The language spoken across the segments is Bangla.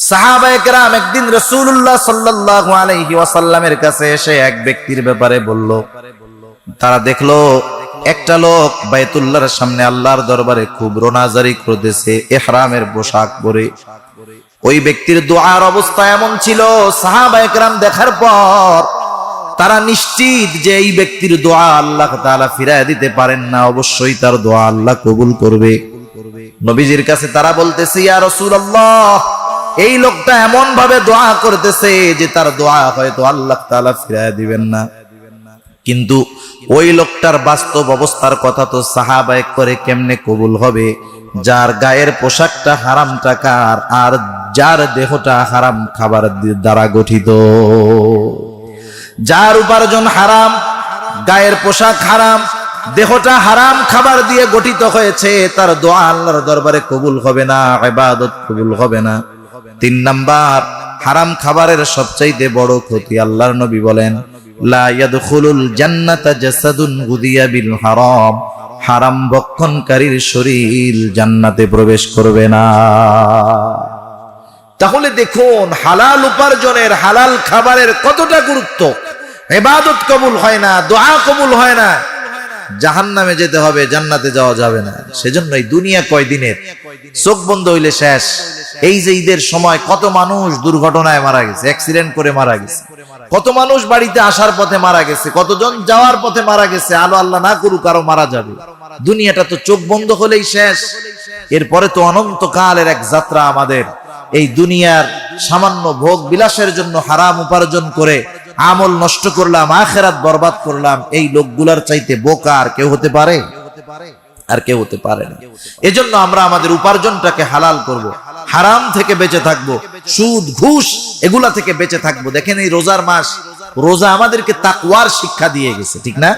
সাহাবায়ে কেরাম একদিন রাসূলুল্লাহ সাল্লাল্লাহু আলাইহি ওয়াসাল্লামের কাছে এসে এক ব্যক্তির ব্যাপারে বলল। তারা দেখলো একটা লোক বাইতুল্লাহর সামনে আল্লাহর দরবারে খুব রোনাজারি করতেছে ইহরামের পোশাক পরে। ওই ব্যক্তির দোয়ার অবস্থা এমন ছিল, সাহাবায়ে কেরাম দেখার পর তারা নিশ্চিত যে এই ব্যক্তির দোয়া আল্লাহ তাআলা ফিরায় দিতে পারেন না, অবশ্যই তার দোয়া আল্লাহ কবুল করবে। নবীজির কাছে তারা বলতেছে, ইয়া রাসূলুল্লাহ, এই লোকটা এমন ভাবে দোয়া করতেছে যে তার দোয়া হয়তো আল্লাহ তাআলা ফিরায় দিবেন না। কিন্তু ওই লোকটার বাস্তব অবস্থার কথা তো সাহাবায়ে করে কেমনে কবুল হবে, যার গায়ের পোশাকটা হারাম টাকার আর যার দেহটা হারাম খাবার দ্বারা গঠিত, যার উপার্জন হারাম, গায়ের পোশাক হারাম, দেহটা হারাম খাবার দিয়ে গঠিত হয়েছে, তার দোয়া আল্লাহর দরবারে কবুল হবে না, ইবাদত কবুল হবে না। 3 নাম্বার, হারাম খাবারের সবচাইতে বড় ক্ষতি, আল্লাহর নবী বলেন, লা ইয়াদখুলুল জান্নাতা জাসাদুন গুদিয়া বিল হারাম, হারাম ভক্ষণকারীর শরীর জান্নাতে প্রবেশ করবে না। তাহলে দেখুন হালাল উপার্জনের, হালাল খাবারের কতটা গুরুত্ব। ইবাদত কবুল হয় না, দোয়া কবুল হয় না, জাহান্নামে যেতে হবে, জান্নাতে যাওয়া যাবে না। সেজন্য এই দুনিয়া কয়দিনের, চোখ বন্ধ হইলে শেষ। এই যে ঈদের সময় কত মানুষ দুর্ঘটনায় মারা গেছে, অ্যাক্সিডেন্ট করে মারা গেছে, কত মানুষ বাড়িতে আসার পথে মারা গেছে, কতজন যাওয়ার পথে মারা গেছে, আলো আল্লাহ না করুক আরো মারা যাবে। দুনিয়াটা তো চোখ বন্ধ হলেই শেষ। এরপরে তো অনন্তকালের এক যাত্রা আমাদের। এই দুনিয়ার সামান্য ভোগ বিলাসের জন্য হারাম উপার্জন করে আমল নষ্ট করলাম, আখিরাত বরবাদ করলাম, এই লোকগুলার চাইতে বোকা আর কেউ হতে পারে? আর কেউ হতে পারে না। এজন্য আমরা আমাদের উপার্জনটাকে হালাল করব, হারাম থেকে বেঁচে থাকবো, সুদ ঘুষ এগুলা থেকে বেঁচে থাকবো। দেখেন এই রোজার মাস, রোজা আমাদেরকে তাকওয়ার শিক্ষা দিয়ে গেছে, ঠিক না?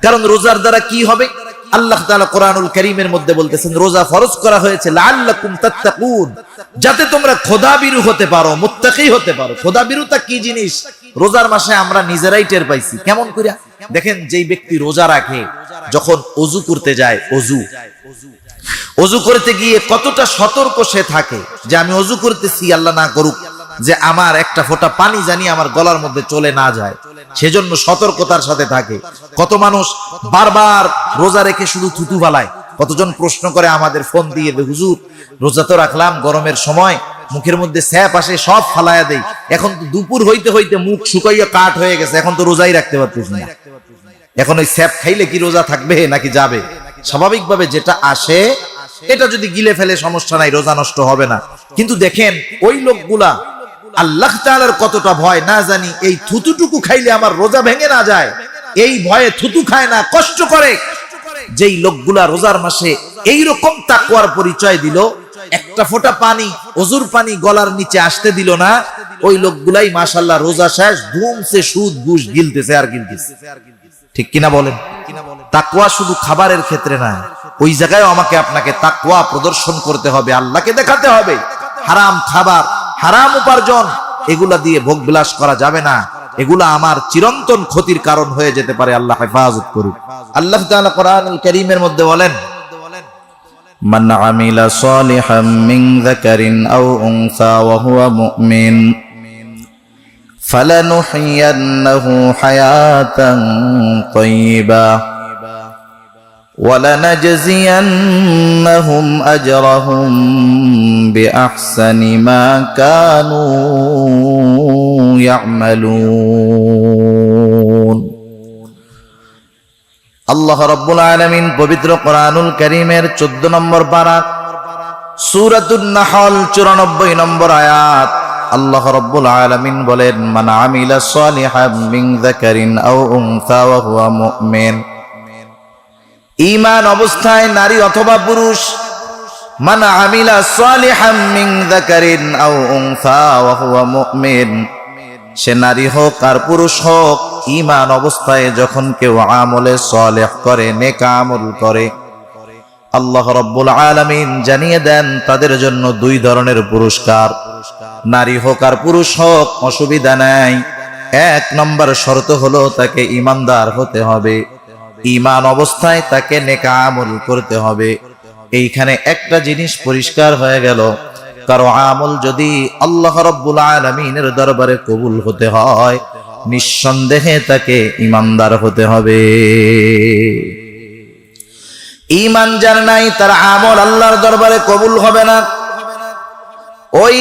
কারণ রোজার দ্বারা কি হবে? আল্লাহ তাআলা কোরআনুল কারীমের মধ্যে বলতেছেন, রোজা ফরজ করা হয়েছে লাআল্লাকুম তাত্তাকুন, যাতে তোমরা খোদাবিরু হতে পারো, মুত্তাকি হতে পারো। খোদাবিরুতা কি জিনিস রোজার মাসে আমরা নিজেরাই টের পাইছি। কেমন কইরা? দেখেন যেই ব্যক্তি রোজা রাখে, যখন ওযু করতে যায়, ওযু করতে গিয়ে কতটা সতর্ক সে থাকে যে আমি ওযু করতেছি, আল্লাহ না করুক যে আমার একটা ফোঁটা পানি জানি আমার গলার মধ্যে চলে না যায়, সেজন্য সতর্কতার সাথে থাকে। কত মানুষ বারবার রোজা রেখে শুধু থুতু ফালায়। কতজন প্রশ্ন করে আমাদের ফোন দিয়ে, হুজুর রোজা তো রাখলাম, গরমের সময় মুখের মধ্যে স্যাপ আসে, সব ফালায়া দেই, এখন তো দুপুর হইতে হইতে মুখ শুকাইয়া কাঠ হয়ে গেছে, এখন তো রোজাই রাখতে পারতেছি না। এখন ওই স্যাপ খাইলে কি রোজা থাকবে নাকি যাবে? স্বাভাবিকভাবে যেটা আসে এটা যদি গিলে ফেলে সমস্যা নাই, রোজা নষ্ট হবে না। কিন্তু দেখেন ওই লোকগুলা আল্লাহ তাআলার কতটা ভয় না জানি, এই থুতুটুকু খাইলে আমার রোজা ভেঙে না যায়, এই ভয়ে থুতু খায় না, কষ্ট করে। যেই লোকগুলা রোজার মাসে এই রকম তাকওয়ার পরিচয় দিল, একটা ফোঁটা পানি, ওযুর পানি গলার নিচে আসতে দিল না, ওই লোকগুলাই মাশাআল্লাহ রোজা শেষ ধুমসে সুদ ঘুষ গিলতেছে আর গিলতেছে। ঠিক কিনা বলেন? তাকওয়া শুধু খাবারের ক্ষেত্রে না, ওই জায়গায় আমাকে আপনাকে তাকওয়া প্রদর্শন করতে হবে, আল্লাহকে দেখাতে হবে। হারাম খাবার, হারাম উপার্জন এগুলা দিয়ে ভোগ বিলাস করা যাবে না, এগুলা আমার চিরন্তন ক্ষতির কারণ হয়ে যেতে পারে। আল্লাহ হেফাজত করুক। আল্লাহ তাআলা কোরআনুল কারীমের মধ্যে বলেন, মান আমিলা সালিহাম মিন যাকারিন আও উনসা ওয়া হুয়া মুমিন ফালানুহইয়ান্নাহু হায়াতান তাইয়্যিবা وَلَنَجْزِيَنَّهُمْ أَجْرَهُمْ بِأَحْسَنِ مَا كَانُوا يَعْمَلُونَ। আল্লাহ রাব্বুল আলামিন পবিত্র কোরআনুল কারীমের 14 নম্বর পারা, সূরাতুন নাহল 94 নম্বর আয়াত, আল্লাহ রাব্বুল আলামিন বলেন, মান আমিলা সালিহাম মিন যাকারিন আও উনসা ওয়া হুয়া মুমিন, ঈমান অবস্থায় নারী অথবা পুরুষ, মান আমিলা সালিহাম মিন যাকারিন আও উনসা ওয়া হুয়া মুমিন, সে নারী হোক আর পুরুষ হোক, ঈমান অবস্থায় যখন কেউ আমলে সালেহ করে, নেক আমল করে, আল্লাহ রাব্বুল আলামিন জানিয়ে দেন তাদের জন্য 2 ধরনের পুরস্কার। নারী হোক আর পুরুষ হোক অসুবিধা নাই, 1 নম্বর শর্ত হলো তাকে ঈমানদার হতে হবে, ঈমান অবস্থায় তাকে নেক আমল করতে হবে। এইখানে একটা জিনিস পরিষ্কার হয়ে গেল, কারো আমল যদি আল্লাহ রাব্বুল আলামিনের দরবারে কবুল হতে হয়, নিঃসন্দেহে তাকে ঈমানদার হতে হবে। ঈমান যার নাই, তার আমল আল্লাহর দরবারে কবুল হবে না। ওই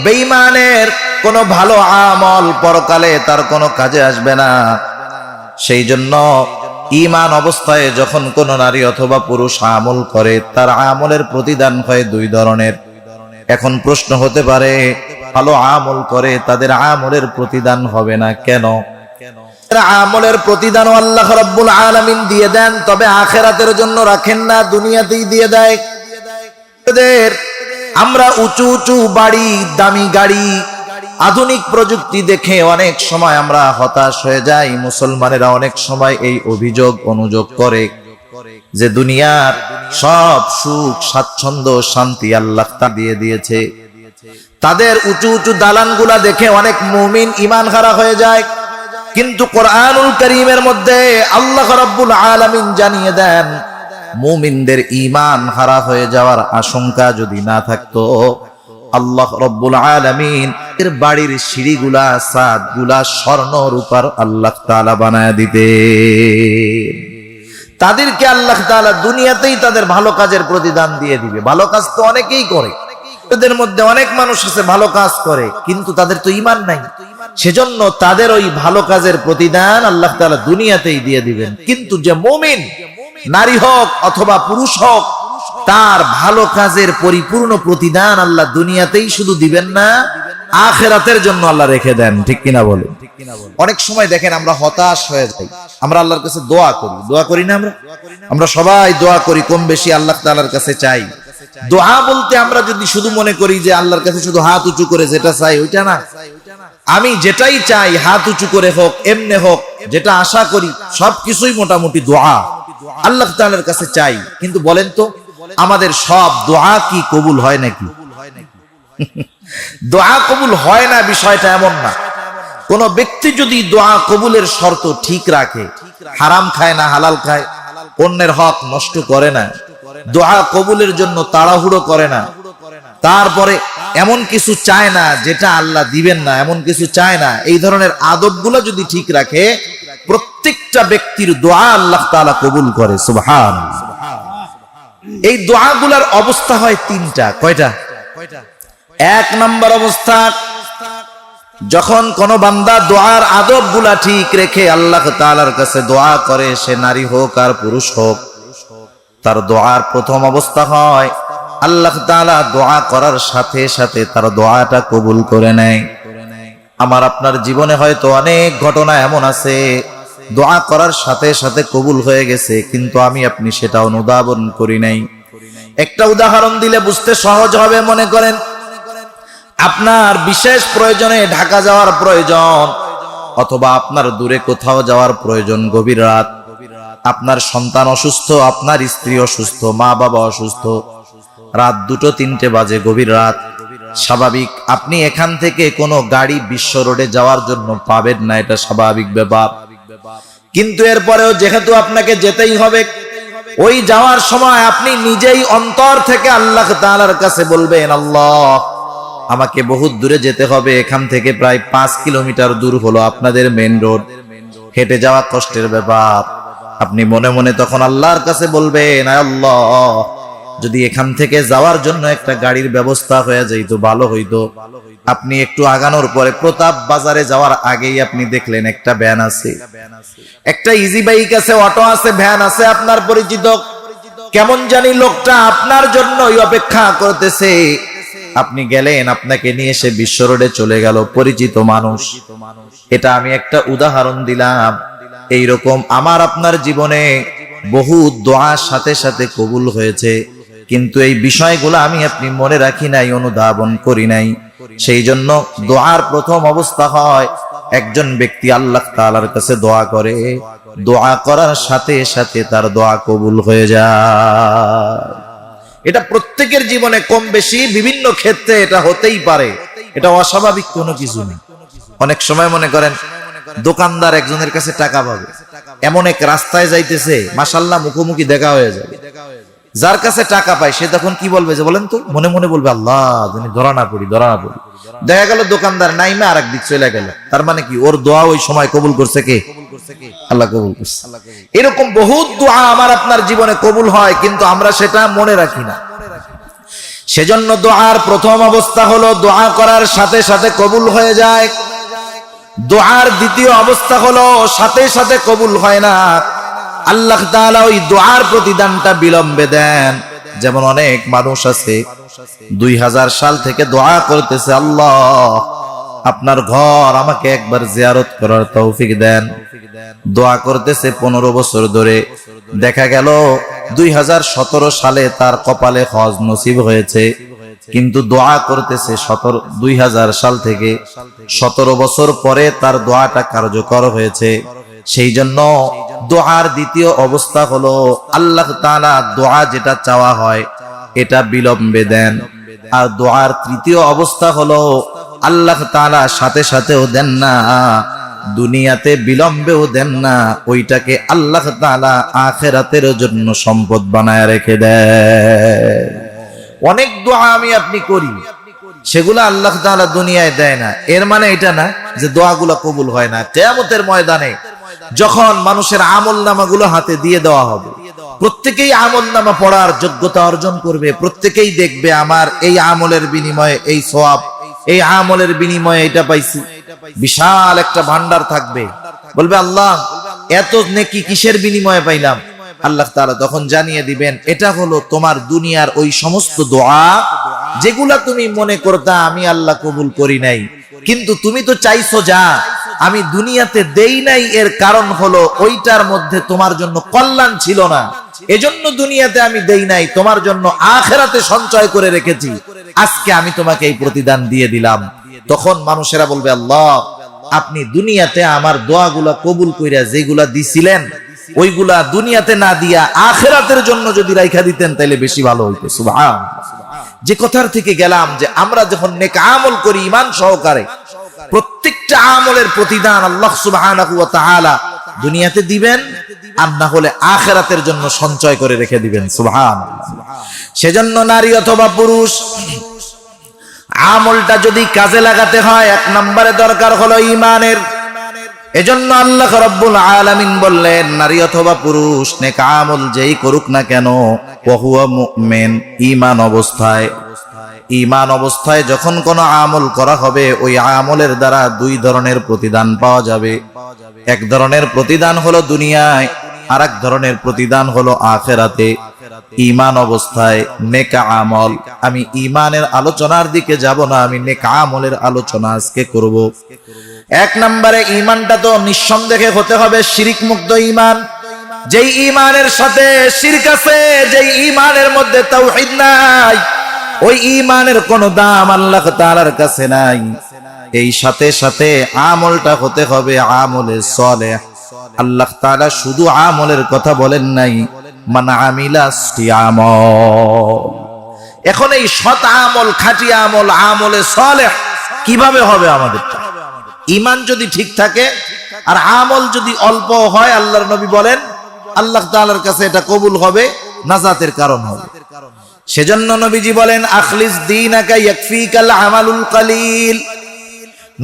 বেঈমানের কোনো ভালো আমল পরকালে তার কোনো কাজে আসবে না। সেই জন্য ঈমান অবস্থায় যখন কোনো নারী অথবা পুরুষ আমল করে, তার আমলের প্রতিদান হয় দুই ধরনের। এখন প্রশ্ন হতে পারে, ভালো আমল করে তাদের আমলের প্রতিদান হবে না কেন? আমলের প্রতিদানও আল্লাহ রাব্বুল আলামিন দিয়ে দেন, তবে আখিরাতের জন্য রাখেন না, দুনিয়াতেই দিয়ে দেয়। আমরা উঁচু উঁচু বাড়ি, দামি গাড়ি, আধুনিক প্রযুক্তি দেখে অনেক সময় আমরা হতাশ হয়ে যাই। মুসলমানেরা অনেক সময় এই অভিযোগ অনুযোগ করে যে দুনিয়ার সব সুখ স্বাচ্ছন্দ্য শান্তি আল্লাহ তাআলা দিয়ে দিয়েছে। তাদের উঁচু উঁচু দালানগুলা দেখে অনেক মুমিন ঈমান হারা হয়ে যায়। কিন্তু কোরআনুল কারীমের মধ্যে আল্লাহ রাব্বুল আলামিন জানিয়ে দেন, মুমিনদের ঈমান হারা হয়ে যাওয়ার আশঙ্কা যদি না থাকতো, আল্লাহ রাব্বুল আলামিন এর বাড়ির সিঁড়িগুলা, ছাদগুলা স্বর্ণ রূপার আল্লাহ তাআলা বানায় দিতেন। তাদেরকে আল্লাহ তাআলা দুনিয়াতেই তাদের ভালো কাজের প্রতিদান দিয়ে দিবে। ভালো কাজ তো অনেকেই করে, এদের মধ্যে অনেক মানুষ আছে ভালো কাজ করে, কিন্তু তাদের তো ঈমান নাই। সেজন্য তাদের ওই ভালো কাজের প্রতিদান আল্লাহ তাআলা দুনিয়াতেই দিয়ে দিবেন। কিন্তু যে মুমিন, নারী হোক অথবা পুরুষ হোক, তার ভালো কাজের পরিপূর্ণ প্রতিদান আল্লাহ দুনিয়াতেই শুধু দিবেন না, আখিরাতের জন্য আল্লাহ রেখে দেন। ঠিক কিনা বলেন? অনেক সময় দেখেন আমরা হতাশ হয়ে যাই, আমরা আল্লাহর কাছে দোয়া করি না? আমরা সবাই দোয়া করি, কম বেশি আল্লাহ তাআলার কাছে চাই। দোয়া বলতে আমরা যদি শুধু মনে করি যে আল্লাহর কাছে শুধু হাত উঁচু করে যেটা চাই ওইটা না। আমি যেটাই চাই, হাত উঁচু করে হোক, এমনে হোক, যেটা আশা করি সবকিছুই মোটামুটি দোয়া আল্লাহ তাআলার কাছে চাই। কিন্তু বলেন তো, আমাদের সব দোয়া কি কবুল হয় নাকি? দোয়া কবুল হয় না বিষয়টা এমন না। কোন ব্যক্তি যদি দোয়া কবুলের শর্ত ঠিক রাখে, হারাম খায় না, হালাল খায়, অন্যের হক নষ্ট করে না, দোয়া কবুলের জন্য তাড়াহুড়ো করে না, তারপরে এমন কিছু চায় না যেটা আল্লাহ দিবেন না, এমন কিছু চায় না, এই ধরনের আদবগুলো যদি ঠিক রাখে, প্রত্যেকটা ব্যক্তির দোয়া আল্লাহ তাআলা কবুল করে। সুবহানাল্লাহ। এই দোয়াগুলোর অবস্থা হয় তিনটা। কয়টা? এক নম্বর অবস্থা, যখন কোন বান্দা দোয়ার আদবগুলা ঠিক রেখে আল্লাহ তাআলার কাছে দোয়া করে, সে নারী হোক আর পুরুষ হোক, তার দোয়ার প্রথম অবস্থা হয় আল্লাহ তাআলা দোয়া করার সাথে সাথে তার দোয়াটা কবুল করে নেয়। আমার আপনার জীবনে হয়তো অনেক ঘটনা এমন আছে, দোয়া করার সাথে সাথে কবুল হয়ে গেছে, কিন্তু আমি আপনি সেটা অনুধাবন করি নাই। একটা উদাহরণ দিলে বুঝতে সহজ হবে। মনে করেন আপনার বিশেষ প্রয়োজনে ঢাকা যাওয়ার প্রয়োজন, অথবা আপনার দূরে কোথাও যাওয়ার প্রয়োজন, গভীর রাত, আপনার সন্তান অসুস্থ, আপনার স্ত্রী অসুস্থ, মা বাবা অসুস্থ, রাত 2-3 বাজে, গভীর রাত। স্বাভাবিক আপনি এখান থেকে কোনো গাড়ি বিশ্ব রোডে যাওয়ার জন্য পাবেন না, এটা স্বাভাবিক ব্যাপার। কিন্তু এরপরেও যেহেতু আপনাকে যেতেই হবে, ওই যাওয়ার সময় আপনি নিজেই অন্তর থেকে আল্লাহ তাআলার কাছে বলবেন, আল্লাহ আমাকে বহুত দূরে যেতে হবে, এখান থেকে প্রায় 5 কিলোমিটার দূর হলো আপনাদের মেইন রোড, হেঁটে যাওয়া কষ্টের ব্যাপার। আপনি মনে মনে তখন আল্লাহর কাছে বলবেন, আল্লাহ যদি এখান থেকে যাওয়ার জন্য একটা গাড়ির ব্যবস্থা হয়ে যাইতো ভালো হইতো। আপনি একটু আগানোর পরে প্রতাপ বাজারে যাওয়ার আগেই আপনি দেখলেন একটা ভ্যান আছে, একটা ইজি বাইক আছে, অটো আছে, ভ্যান আছে আপনার পরিচিত। কেমন জানি লোকটা আপনার জন্যই অপেক্ষা করতেছে। আপনি গেলেন, আপনাকে নিয়ে সে বিশ্ব রোডে চলে গেল, পরিচিত মানুষ। এটা আমি একটা উদাহরণ দিলাম। এইরকম আমার আপনার জীবনে বহু দোয়ার সাথে সাথে কবুল হয়েছে, কিন্তু এই বিষয়গুলো আমি আপনি মনে রাখি নাই, অনুধাবন করি নাই। সেই জন্য দোয়ার প্রথম অবস্থা হয় একজন ব্যক্তি আল্লাহ তাআলার কাছে দোয়া করে, দোয়া করার সাথে সাথে তার দোয়া কবুল হয়ে যায়। এটা প্রত্যেকের জীবনে কম বেশি বিভিন্ন ক্ষেত্রে এটা হতেই পারে, এটা অস্বাভাবিক কোনো কিছু নেই। অনেক সময় মনে করেন দোকানদার একজনের কাছে টাকা পাবে, এমন এক রাস্তায় যাইতেছে, মাশাআল্লাহ মুখোমুখি দেখা হয়ে যাবে, যার কাছে টাকা পায় সে তখন কি বলবে, যে বলেন তো, মনে মনে বলবে আল্লাহ তুমি ধরা না পড়ি। দেখা গেল দোকানদার নাইমা আরেক দিক চলে গেল, তার মানে কি ওর দোয়া ওই সময় কবুল করছে কে? আল্লাহ কবুল করছে। এরকম বহুত দোয়া আমার আপনার জীবনে কবুল হয়, কিন্তু আমরা সেটা মনে রাখি না। সেজন্য দোয়ার প্রথম অবস্থা হলো দোয়া করার সাথে সাথে কবুল হয়ে যায়। দোয়ার দ্বিতীয় অবস্থা হলো সাথে সাথে কবুল হয় না, আল্লাহ তাআলা ওই দোয়ার প্রতিদানটা বিলম্বে দেন। যেমন অনেক মানুষ আছে 2000 সাল থেকে দোয়া করতেছে, আল্লাহ আপনার ঘর আমাকে একবার জিয়ারত করার তৌফিক দেন। দোয়া করতেছে 15 বছর ধরে, দেখা গেল 2017 সালে তার কপালে হজ নসিব হয়েছে, কিন্তু দোয়া করতেছে 2000 সাল থেকে 17 বছর পরে তার দোয়াটা কার্যকর হয়েছে। সেই জন্য দোয়ার দ্বিতীয় অবস্থা হলো আল্লাহ তাআলা দোয়া যেটা চাওয়া হয় এটা বিলম্বে দেন। আর দোয়ার তৃতীয় অবস্থা হলো আল্লাহ তাআলা সাথে সাথেও দেন না, দুনিয়াতে বিলম্বেও দেন না, ওইটাকে আল্লাহ তাআলা আখিরাতের জন্য সম্পদ বানায় রেখে দেয়। অনেক দোয়া আমি আপনি করি, সেগুলো আল্লাহ তাআলা দুনিয়ায় দেয় না। এর মানে এটা না যে দোয়াগুলো কবুল হয় না। কিয়ামতের ময়দানে যখন মানুষের আমলনামাগুলো হাতে দিয়ে দেওয়া হবে, প্রত্যেকেই আমলনামা পড়ার যোগ্যতা অর্জন করবে। প্রত্যেকেই দেখবে আমার এই আমলের বিনিময়ে এই সওয়াব, এই আমলের বিনিময়ে এটা পাইছি। বিশাল একটা ভান্ডার থাকবে, বলবে আল্লাহ এত নেকি কিসের বিনিময়ে পাইলাম? আল্লাহ তাআলা তখন জানিয়ে দিবেন, এটা হলো তোমার দুনিয়ার ওই সমস্ত দোয়া যেগুলা তুমি মনে করতা আমি আল্লাহ কবুল করি নাই, কিন্তু তুমি তো চাইছো যা আমি দুনিয়াতে দেই নাই, এর কারণ হলো ওইটার মধ্যে তোমার জন্য কল্যাণ ছিল না, এজন্য দুনিয়াতে আমি দেই নাই, তোমার জন্য আখিরাতে সঞ্চয় করে রেখেছি, আজকে আমি তোমাকে এই প্রতিদান দিয়ে দিলাম। তখন মানুষেরা বলবে আল্লাহ আপনি দুনিয়াতে আমার দোয়াগুলা কবুল কইরা যেগুলা দিছিলেন ওইগুলা দুনিয়াতে না দিয়া আখিরাতের জন্য যদি রাইখা দিতেন তাহলে বেশি ভালো হইতো। সুবহানাল্লাহ। যে কথার থেকে গেলাম যে আমরা যখন নেক আমল করি ঈমান সহকারে, প্রত্যেকটা আমলের প্রতিদান আল্লাহ সুবহানাহু ওয়া তাআলা দুনিয়াতে দিবেন, আর না হলে আখিরাতের জন্য সঞ্চয় করে রেখে দিবেন। সুবহানাল্লাহ। সেজন্য নারী অথবা পুরুষ আমলটা যদি কাজে লাগাতে হয়, এক নম্বরে দরকার হলো ঈমানের। এজন্য আল্লাহ রাব্বুল আলামিন বললেন, নারী অথবা পুরুষ নেক আমল যেই করুক না কেন, ওয়া হুয়া মুমিন, ঈমান অবস্থায়। ঈমান অবস্থায় যখন কোনো আমল করা হবে, ওই আমলের দ্বারা দুই ধরনের প্রতিদান পাওয়া যাবে। এক ধরনের প্রতিদান হলো দুনিয়ায়, আর এক ধরনের প্রতিদান হলো আখিরাতে। ঈমান অবস্থায় নেক আমল, আমি ঈমানের আলোচনার দিকে যাব না, আমি নেক আমলের আলোচনা আজকে করব। এক নম্বরে ঈমানটা তো নিঃসন্দেহে হতে হবে শিরক মুক্ত ঈমান। যেই ঈমানের সাথে শিরক আছে, যেই ঈমানের মধ্যে তাওহীদ নাই, ওই ঈমানের কোনো দাম আল্লাহ তাআলার কাছে নাই। এই সাথে সাথে আমলটা হতে হবে আমলে সালেহ। আল্লাহ তাআলা শুধু আমলের কথা বলেন নাই, মান আমিলা আমল। এখন এই সৎ আমল, খাঁটি আমল, আমলে সালেহ কিভাবে হবে আমাদেরটা? ঈমান যদি ঠিক থাকে আর আমল যদি অল্প হয়, আল্লাহর নবী বলেন আল্লাহ তাআলার কাছে এটা কবুল হবে, নাজাতের কারণ হবে। সেজন্য নবীজি বলেন আখলিস দীনাকা ইয়াকফিকাল আমালুল কালিল।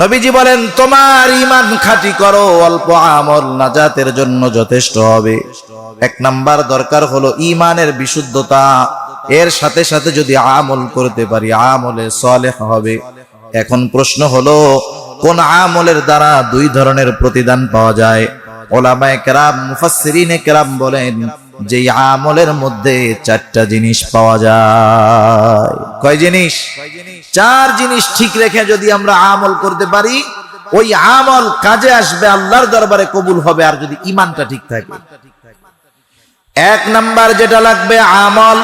নবীজি বলেন তোমার ঈমান খাঁটি করো, অল্প আমল নাজাতের জন্য যথেষ্ট হবে। এক নাম্বার দরকার হলো ঈমানের বিশুদ্ধতা। এর সাথে সাথে যদি আমল করতে পারি, আমলে সালেহ হবে। এখন প্রশ্ন হলো কোন আমলের দ্বারা দুই ধরনের প্রতিদান পাওয়া যায়? উলামায়ে কেরাম, মুফাসসিরিনে কেরাম বলেন যে আমলের মধ্যে চারটা জিনিস পাওয়া যায়। কয় জিনিস? চার জিনিস ঠিক রেখে যদি আমরা আমল করতে পারি, ওই আমল কাজে আসবে, আল্লাহর দরবারে কবুল হবে। আর যদি ঈমানটা ঠিক থাকে, এক নাম্বার যেটা লাগবে আমল,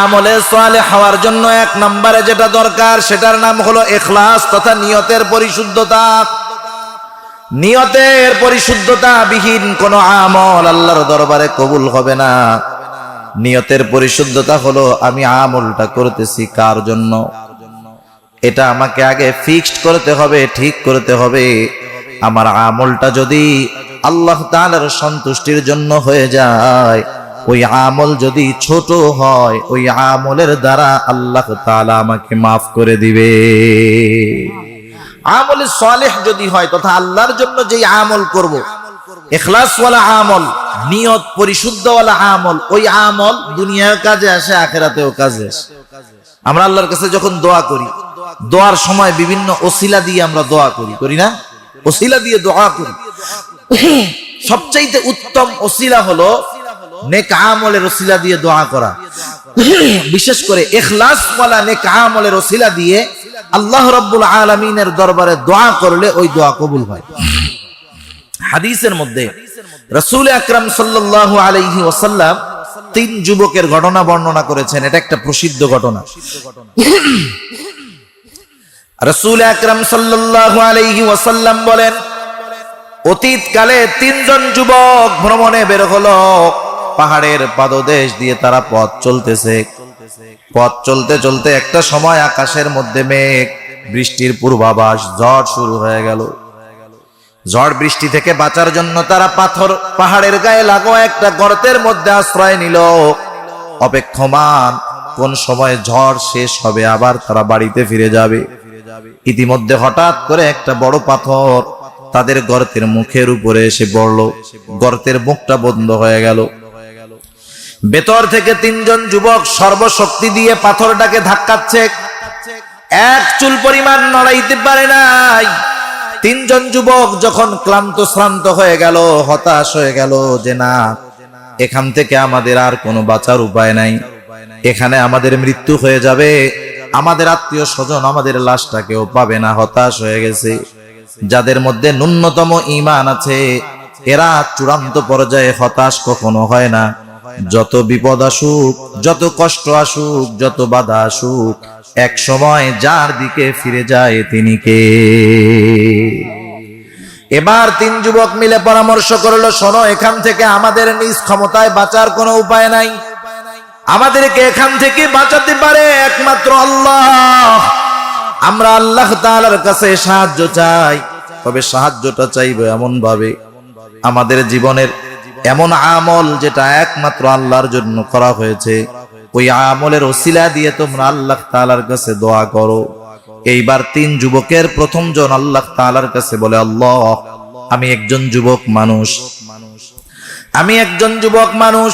আমলে সালেহ হওয়ার জন্য এক নম্বরে যেটা দরকার সেটার নাম হলো ইখলাস তথা নিয়তের পরিশুদ্ধতা। নিয়তের পরিশুদ্ধতা বিহীন কোন আমল আল্লাহর দরবারে কবুল হবে না। নিয়তের পরিশুদ্ধতা হলো আমি আমলটা করতেছি কার জন্য, এটা আমাকে আগে ফিক্সড করতে হবে, ঠিক করতে হবে। আমার আমলটা যদি আল্লাহ তাআলার সন্তুষ্টির জন্য হয়ে যায়, ওই আমল যদি ছোট হয় ওই আমলের দ্বারা আল্লাহ তাআলা আমাকে মাফ করে দিবে। আমল সালেহ যদি হয় তথা আল্লাহর জন্য যেই আমল করব, ইখলাস ওয়ালা আমল, নিয়ত পরিশুদ্ধ ওয়ালা আমল, ওই আমল দুনিয়ায় কাজে আসে, আখিরাতেও কাজে আসে। আমরা আল্লাহর কাছে যখন দোয়া করি, দোয়ার সময় বিভিন্ন ওসিলা দিয়ে আমরা দোয়া করি, করি না? ওসিলা দিয়ে দোয়া করি। সবচাইতে উত্তম ওসিলা হলো নেক আমলের ওসিলা দিয়ে দোয়া করা। বিশেষ করে ইখলাস ওয়ালা নেক আমলের ওসিলা দিয়ে আল্লাহ রাব্বুল আলামিনের দরবারে দোয়া করলে ওই দোয়া কবুল হয়। হাদিসের মধ্যে রাসূল আকরাম সাল্লাল্লাহু আলাইহি ওয়াসাল্লাম 3 যুবকের ঘটনা বর্ণনা করেছেন। এটা একটা প্রসিদ্ধ ঘটনা। রাসূল আকরাম সাল্লাল্লাহু আলাইহি ওয়াসাল্লাম বলেন, অতীতকালে 3 জন যুবক ভ্রমণে বের হলো। পাহাড়ের পাদদেশ দিয়ে তারা পথ চলতেছে। পথ চলতে চলতে একটা সময় আকাশের মধ্যে মেঘ, বৃষ্টির পূর্বাভাস, ঝড় শুরু হয়ে গেল। ঝড় বৃষ্টি থেকে বাঁচার জন্য তারা পাহাড়ের গায়ে লাগোয়া একটা গর্তের মধ্যে আশ্রয় নিল, অপেক্ষমান কোন সময় ঝড় শেষ হবে আবার তারা বাড়িতে ফিরে যাবে। ইতিমধ্যে হঠাৎ করে একটা বড় পাথর তাদের গর্তের মুখের উপরে এসে পড়ল। গর্তের মুখটা বন্ধ হয়ে গেল। ভেতর থেকে 3 জন যুবক সর্বশক্তি দিয়ে পাথরটাকে ধাক্কাচ্ছে, এক চুল পরিমাণ নড়াইতে পারে নাই। 3 জন যুবক যখন ক্লান্ত শ্রান্ত হয়ে গেল, হতাশ হয়ে গেল যে না, এখান থেকে আমাদের আর কোনো বাঁচার উপায় নাই, এখানে আমাদের মৃত্যু হয়ে যাবে, আমাদের আত্মীয় স্বজন আমাদের লাশটাকেও পাবে না, হতাশ হয়ে গেছে। যাদের মধ্যে ন্যূনতম ঈমান আছে এরা চূড়ান্ত পর্যায়ে হতাশ কখনো হয় না। যত বিপদ আসুক, যত কষ্ট আসুক, যত বাধা আসুক, এক সময় যার দিকে ফিরে যায় তিনি কে? এবার 3 যুবক মিলে পরামর্শ করলো, শোনো, এখান থেকে আমাদের নিজ ক্ষমতায় বাঁচার কোনো উপায় নাই। আমাদেরকে এখান থেকে বাঁচাতে পারে একমাত্র আল্লাহ। আমরা আল্লাহ তাআলার কাছে সাহায্য চাই। তবে সাহায্যটা চাইবে এমন ভাবে, আমাদের জীবনের এমন আমল যেটা একমাত্র আল্লাহর জন্য করা হয়েছে, ওই আমলের ওসিলা দিয়ে তোমরা আল্লাহ তাআলার কাছে দোয়া করো। এইবার 3 যুবকের প্রথম জন আল্লাহ তাআলার কাছে বলে, আল্লাহ, আমি একজন যুবক মানুষ,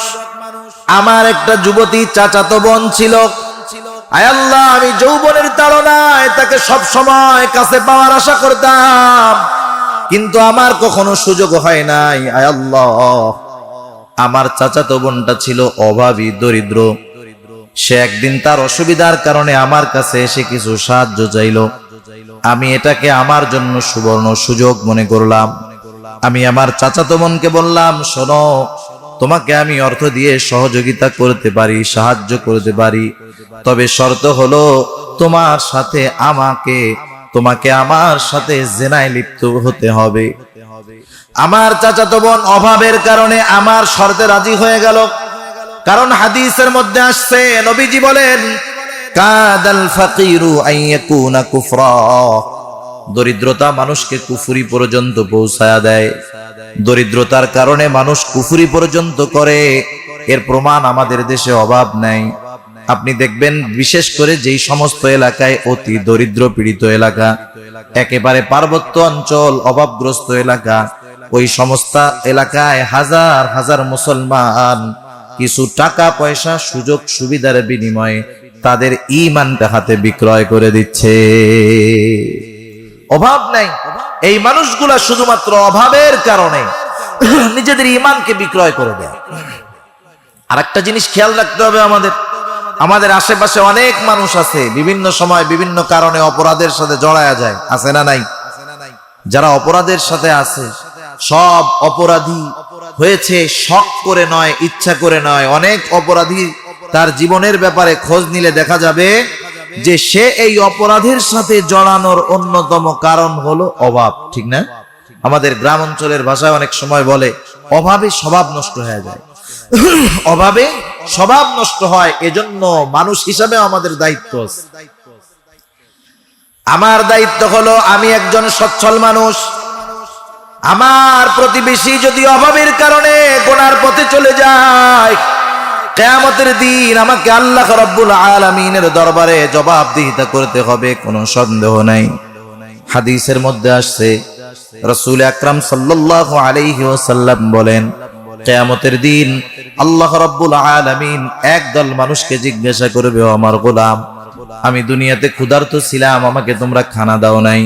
আমার একটা যুবতী চাচাতো বোন ছিল। আয় আল্লাহ, আমি যৌবনের তাড়নায় তাকে সব সময় কাছে পাওয়ার আশা করতাম, কিন্তু আমার কখনো সুযোগ হয় নাই। আয় আল্লাহ, আমার চাচাতো বোনটা ছিল অভাবী, দরিদ্র। সে একদিন তার অসুবিধার কারণে আমার কাছে এসে কিছু সাহায্য চাইল। আমি এটাকে আমার জন্য সুবর্ণ সুযোগ মনে করলাম। আমি আমার চাচাতো বোনকে বললাম, শোনো, তোমাকে আমি অর্থ দিয়ে সহযোগিতা করতে পারি, সাহায্য করতে পারি, তবে শর্ত হলো তোমাকে আমার সাথে জিনায় লিপ্ত হতে হবে। আমার চাচাতো বোন অভাবের কারণে আমার শর্তে রাজি হয়ে গেল। কারণ হাদিসের মধ্যে আসছে, নবীজি বলেন, কাদাল ফাকিরু আইয়াকুনা কুফরা, দরিদ্রতা মানুষকে কুফরি পর্যন্ত পৌঁছায়া দেয়। দরিদ্রতার কারণে মানুষ কুফরি পর্যন্ত করে, এর প্রমাণ আমাদের দেশে অভাব নাই। আপনি দেখবেন, বিশেষ করে যেই সমস্ত এলাকায় অতি দরিদ্র পীড়িত এলাকা, একেবারে পার্বত্য অঞ্চল, অভাবগ্রস্ত এলাকা, ওই সমস্ত এলাকায় হাজার হাজার মুসলমান কিছু টাকা পয়সা সুযোগ সুবিধার বিনিময়ে তাদের ঈমানটা হাতে বিক্রয় করে দিচ্ছে। অভাব নাই, এই মানুষগুলা শুধুমাত্র অভাবের কারণে নিজেদের ঈমানকে বিক্রয় করে দেয়। আরেকটা জিনিস খেয়াল রাখতে হবে, আমাদের আশেপাশে অনেক মানুষ আছে বিভিন্ন সময় বিভিন্ন কারণে অপরাধের সাথে জড়ায়া যায়, আছে না নাই? যারা অপরাধের সাথে আছে, সব অপরাধী হয়েছে শখ করে নয়, ইচ্ছা করে নয়। অনেক অপরাধী তার জীবনের ব্যাপারে খোঁজ নিলে দেখা যাবে যে সে এই অপরাধের সাথে জড়ানোর অন্যতম কারণ হলো অভাব, ঠিক না? আমাদের গ্রাম অঞ্চলের ভাষায় অনেক সময় বলে, অভাবে স্বভাব নষ্ট হয়ে যায়। অভাবে স্বভাব নষ্ট হয়, এজন্য মানুষ হিসাবে আমাদের দায়িত্ব আছে। আমার দায়িত্ব হলো, আমি একজন সচ্ছল মানুষ, আমার প্রতিবেশী যদি অভাবের কারণে গুনার পথে চলে যায়, কিয়ামতের দিন আমাকে আল্লাহ রাব্বুল আলামিনের দরবারে জবাবদিহিতা করতে হবে, কোনো সন্দেহ নাই। হাদিসের মধ্যে আসছে রাসূল আকরাম সাল্লাল্লাহু আলাইহি ওয়াসাল্লাম বলেন, কিয়ামতের দিন আল্লাহ রাব্বুল আলামিন একদল মানুষকে জিজ্ঞাসা করবে, ও আমার গোলাম, আমি দুনিয়াতে ক্ষুধার্ত ছিলাম, আমাকে তোমরা খানা দাও নাই।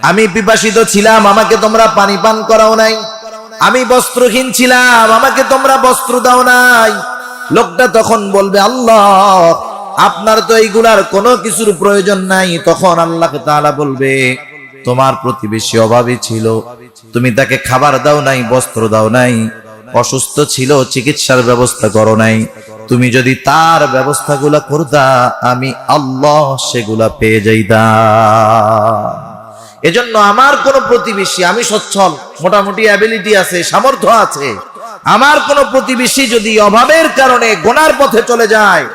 আমি পিপাসিত ছিলাম, আমাকে তোমরা পানি পান করাও নাই। আমি বস্ত্রহীন ছিলাম, আমাকে তোমরা বস্ত্র দাও নাই। লোকটা তখন বলবে, আল্লাহ, আপনার তো এইগুলার কোনো কিছুর প্রয়োজন নাই। তখন আল্লাহ তাআলা বলবে, তোমার প্রতিবেশী অভাবী ছিল, তুমি তাকে খাবার দাও নাই, বস্ত্র দাও নাই। অসুস্থ ছিল, চিকিৎসার ব্যবস্থা করো নাই। তুমি যদি তার ব্যবস্থাগুলা করতা, আমি আল্লাহ সেগুলা পেয়ে যাইতাম। এজন্য আমার কোন প্রতিবেশী, আমি সচ্ছল, মোটামুটি অ্যাবিলিটি আছে, সামর্থ্য আছে, আমার কোন প্রতিবেশী যদি অভাবের কারণে গুনার পথে চলে যায়,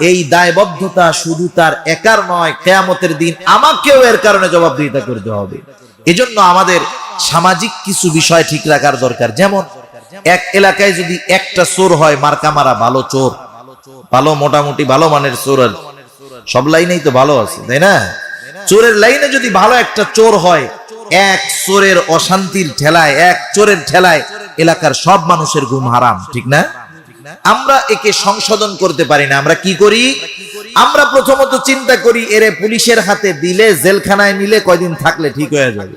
এই দায়বদ্ধতা শুধু তার একার নয়, কিয়ামতের দিন আমাকেও এর কারণে জবাবদিহিতা করতে হবে। এজন্য আমাদের সামাজিক কিছু বিষয় ঠিক রাখার দরকার। যেমন এক এলাকায় যদি একটা চোর হয়, মার্কা মারা ভালো চোর, ভালো মোটামুটি ভালো মানের চোর, আর সব লাইনেই তো ভালো আছে, তাই না? চোরের লাইনে যদি ভালো একটা চোর হয়, এক চোরের অশান্তির ঠেলায়, এক চোরের ঠেলায় এলাকার সব মানুষের ঘুম হারাম, ঠিক না? আমরা একে সংশোধন করতে পারি না। আমরা কি করি? আমরা প্রথমত চিন্তা করি, এরে পুলিশের হাতে দিলে, জেলখানায় নিলে কয়দিন থাকলে ঠিক হয়ে যাবে।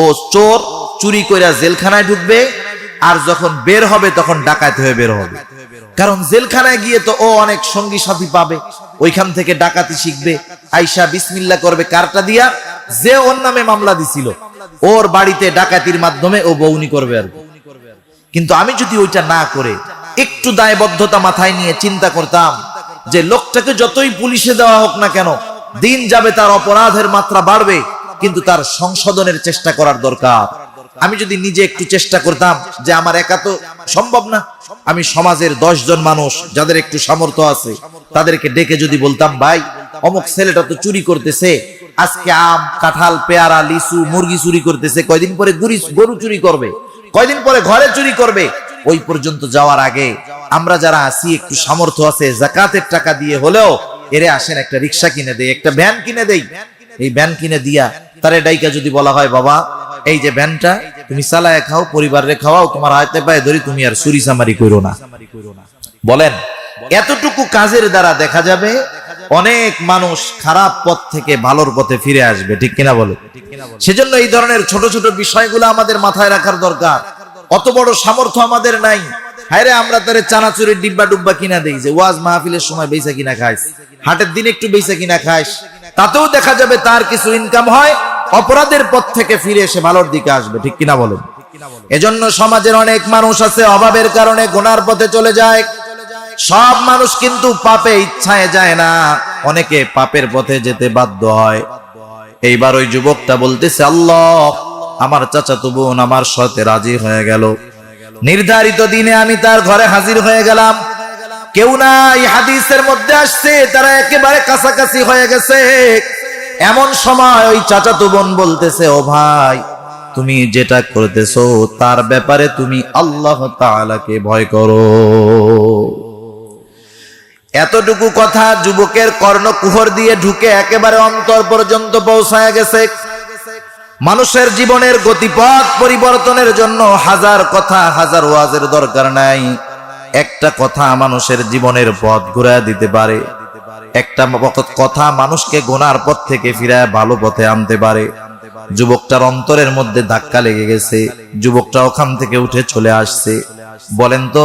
ও চোর চুরি করে জেলখানায় ঢুকবে, আর যখন বের হবে তখন ডাকাত হয়ে বের হবে। কারণ জেলখানায় গিয়ে তো ও অনেক সঙ্গী সাথী পাবে, ওইখান থেকে ডাকাতি শিখবে, আইসা বিসমিল্লাহ করবে কারটা দিয়া, যে ওর নামে মামলা দিছিল, ওর বাড়িতে ডাকাতির মাধ্যমে ও বউনি করবে আর। কিন্তু আমি যদি ওইটা না করে একটু দায়বদ্ধতা মাথায় নিয়ে চিন্তা করতাম যে লোকটাকে যতই পুলিশে দেওয়া হোক না কেন, দিন যাবে তার অপরাধের মাত্রা বাড়বে, কিন্তু তার সংশোধনের চেষ্টা করার দরকার। আমি যদি নিজে একটু চেষ্টা করতাম যে আমার একা তো সম্ভব না, আমি সমাজের 10 জন মানুষ যাদের একটু সামর্থ্য আছে তাদেরকে ডেকে যদি বলতাম, ভাই অমুক ছেলেটা তো চুরি করতেছে, আজকে আম, কাঁঠাল, পেয়ারা, লিচু, মুরগি চুরি করতেছে, কয়দিন পরে গরু চুরি করবে, কয়দিন পরে ঘরে চুরি করবে, ওই পর্যন্ত যাওয়ার আগে আমরা যারা আছি একটু সামর্থ্য আছে, যাকাতের টাকা দিয়ে হলেও এরে আসেন একটা রিক্সা কিনে দেই, একটা ভ্যান কিনে দেই। এই ভ্যান কিনে দিয়া তারে ডাইকা যদি বলা হয়, বাবা এই যে ভ্যানটা তুমি চালায় খাও, পরিবারে খাওয়াও, তোমার হাতে পায়ে ধরি, তুমি আর চুরি চামারি করো না। বলেন, এতটুকু কাজের দ্বারা দেখা যাবে অনেক মানুষ খারাপ পথ থেকে ভালোর পথে ফিরে আসবে, ঠিক কিনা বলে? সেজন্য এই ধরনের ছোট ছোট বিষয়গুলো আমাদের মাথায় রাখার দরকার। অত বড় সামর্থ্য আমাদের নাই। হায়রে আমরা তারে চানাচুরের ডিব্বা ডুব্বা কিনা দেই, যে ওয়াজ মাহফিলের সময় বেচা কিনা খাইস, হাটের দিন একটু বেচা কিনা খাইস, তাতেও দেখা যাবে তার কিছু ইনকাম হয়, অপরাধের পথ থেকে ফিরে এসে ভালোর দিকে আসবে, ঠিক কিনা বলেন? এজন্য সমাজের অনেক মানুষ আছে অভাবের কারণে গুনার পথে চলে যায়। সব মানুষ কিন্তু পাপে ইচ্ছায় যায় না, অনেকে পাপের পথে যেতে বাধ্য হয়। এইবার ওই যুবকটা বলতেছে, আল্লাহ, আমার চাচাতো বোন আমার সাথে রাজি হয়ে গেল, নির্ধারিত দিনে আমি তার ঘরে হাজির হয়ে গেলাম, কেউ নাই। হাদিসের মধ্যে আসছে তারা একেবারে কাছাকাছি হয়ে গেছে। এমন সময় ওই চাচাতো বোন বলতেছে, ও ভাই, তুমি যেটা করতেছো তার ব্যাপারে তুমি আল্লাহ তাআলাকে ভয় করো। এতটুকু কথা যুবকের কর্ণকুহর দিয়ে ঢুকে একেবারে অন্তর পর্যন্ত পৌঁছায় গেছে। মানুষের জীবনের গতিপথ পরিবর্তনের জন্য হাজার কথা, হাজার ওয়াজের দরকার নাই। একটা কথা মানুষের জীবনের পথ ঘুরায় দিতে পারে, একটা কথা মানুষকে গুনার পথ থেকে ফিরায় ভালো পথে আনতে পারে। যুবকটার অন্তরের মধ্যে ধাক্কা লেগে গেছে, যুবকটা ওখান থেকে উঠে চলে আসছে। বলেন তো,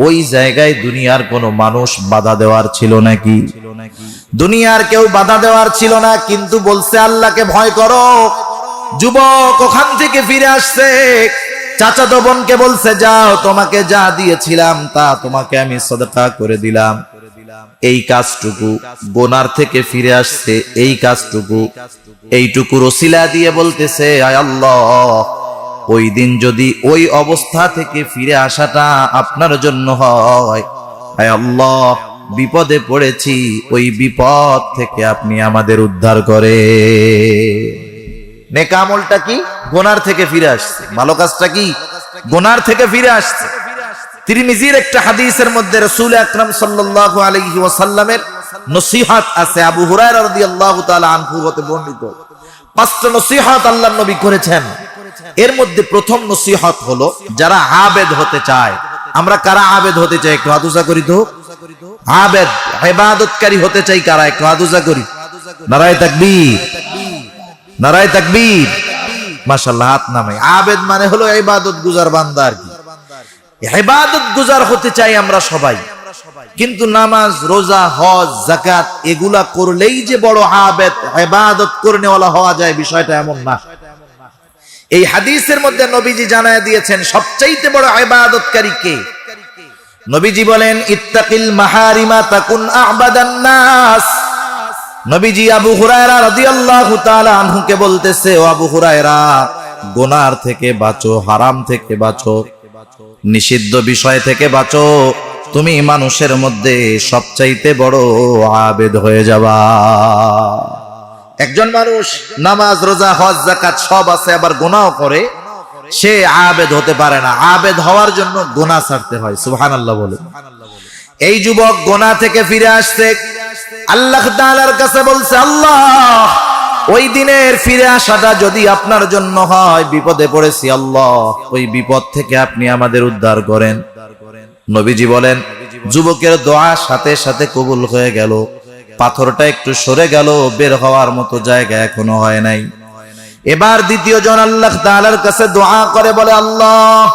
ওই জায়গায় দুনিয়ার কোনো মানুষ বাধা দেওয়ার ছিল নাকি? দুনিয়ার কেউ বাধা দেওয়ার ছিল না, কিন্তু বলছে আল্লাহকে ভয় করো। যুবক ওখান থেকে ফিরে আসছে, চাচাতো বোনকে বলছে, যাও, তোমাকে যা দিয়েছিলাম তা তোমাকে আমি সদকা করে দিলাম। এই কাজটুকু গুনার থেকে ফিরে আসছে, এই কাজটুকু, এইটুকু ওসিলা দিয়ে বলতেছে, আয় আল্লাহ, ওই দিন যদি ওই অবস্থা থেকে ফিরে আসাটা আপনার জন্য হয়, আয় আল্লাহ, বিপদে পড়েছি, ওই বিপদ থেকে আপনি আমাদের উদ্ধার করে। নেক আমলটা কি? গুনার থেকে ফিরে আসছে। ভালো কাজটা কি? গুনার থেকে ফিরে আসছে। তিরমিজির একটা হাদিসের মধ্যে রাসূল আকরাম সাল্লাল্লাহু আলাইহি ওয়াসাল্লামের নসিহত আছে, আবু হুরায়রা রাদিয়াল্লাহু তাআলা আনহু হতে বর্ণিত। 5টা নসিহত আল্লাহর নবী করেছেন। এর মধ্যে প্রথম নসিহত হলো যারা আবেদ হতে চায়। আমরা কারা আবেদ হতে চাই একটু হাত উঁচা করি তো। আবেদ ইবাদতকারী হতে চাই কারা একটু হাত উঁচা করি। নারায়ে তাকবীর, নারায়ে তাকবীর। মাশাআল্লাহ, হাত নামাই। আবেদ মানে হলো ইবাদত গুজার বান্দা আর কি। ইবাদত গুজার হতে চাই আমরা সবাই, কিন্তু নামাজ, রোজা, হজ, যাকাত এগুলা করলেই যে বড় আবেদ ইবাদত করনেওয়ালা হওয়া যায় বিষয়টা এমন না। এই হাদিসের মধ্যে নবীজি জানায় দিয়েছেন সবচাইতে বড় ইবাদতকারী কে। নবীজি বলেন ইত্তাকিল মাহারিমা তাকুন আ'বাদান নাস। নবীজি আবু হুরায়রা রাদিয়াল্লাহু তাআলা আনহুকে বলতেছে, ও আবু হুরায়রা, গুনার থেকে বাঁচো, হারাম থেকে বাঁচো, নিষিদ্ধ বিষয় থেকে বাঁচো, তুমি মানুষের মধ্যে সবচাইতে বড় আবেদ হয়ে যাবা। একজন মানুষ নামাজ, রোজা, হজ, যাকাত সব আছে, আবার গুনাহ করে, সে আবেদ হতে পারে না। আবেদ হওয়ার জন্য গুনাহ ছাড়তে হয়। সুবহানাল্লাহ বলে। এই যুবক গুনাহ থেকে ফিরে আসছে, আল্লাহ তাআলার কাছে বলছে, আল্লাহ, ওই দিনের ফিরে আসাটা যদি আপনার জন্য হয়, বিপদে পড়েছি আল্লাহ, ওই বিপদ থেকে আপনি আমাদের উদ্ধার করেন। নবীজি বলেন যুবকের দোয়া সাথে সাথে কবুল হয়ে গেল। পাথরটা একটু সরে গেল, বের হওয়ার মতো জায়গা এখনো হয় নাই। এবার দ্বিতীয় জন আল্লাহ তাআলার কাছে দোয়া করে, বলে, আল্লাহ,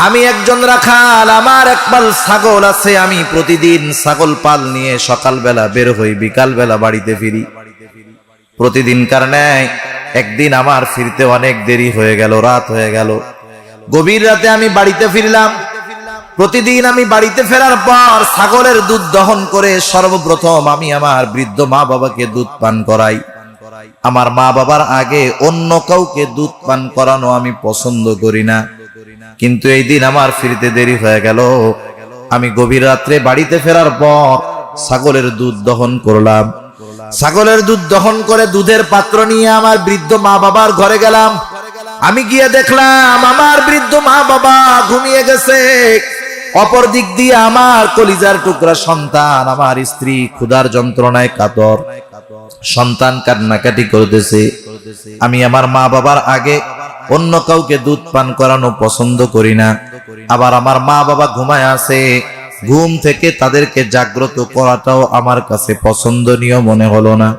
আমি একজন রাখাল, আমার একপাল ছাগল আছে, আমি প্রতিদিন ছাগল পাল নিয়ে সকালবেলা বের হই, বিকালবেলা বাড়িতে ফিরি। প্রতিদিনকার ন্যায় একদিন আমার ফিরতে অনেক দেরি হয়ে গেল, রাত হয়ে গেল। গভীর রাতে আমি বাড়িতে ফিরলাম। প্রতিদিন আমি বাড়িতে ফেরার পর ছাগলের দুধ দহন করে সর্বপ্রথম আমি আমার বৃদ্ধ মা বাবাকে দুধ পান করাই। আমার মা বাবার আগে অন্য কাউকে দুধ পান করানো আমি পছন্দ করি না। কিন্তু এই দিন আমার ফিরতে দেরি হয়ে গেল। আমি গভীর রাত্রে বাড়িতে ফেরার পর ছাগলের দুধ দহন করলাম। ছাগলের দুধ দহন করে দুধের পাত্র নিয়ে আমার বৃদ্ধ মা বাবার ঘরে গেলাম। আমি গিয়ে দেখলাম আমার বৃদ্ধ মা বাবা ঘুমিয়ে গেছে। অপর দিক দিয়ে আমার কলিজার টুকরা সন্তান, আমার স্ত্রী ক্ষুধার যন্ত্রণায় কাতর, সন্তান কান্নাকাটি করতেছে। আমি আমার মা বাবার আগে অন্য কাউকে দুধ পান করানো পছন্দ করি না। আবার আমার মা বাবা ঘুমায় আছে, ঘুম থেকে তাদেরকে জাগ্রত করাটাও আমার কাছে পছন্দনীয় মনে হলো না।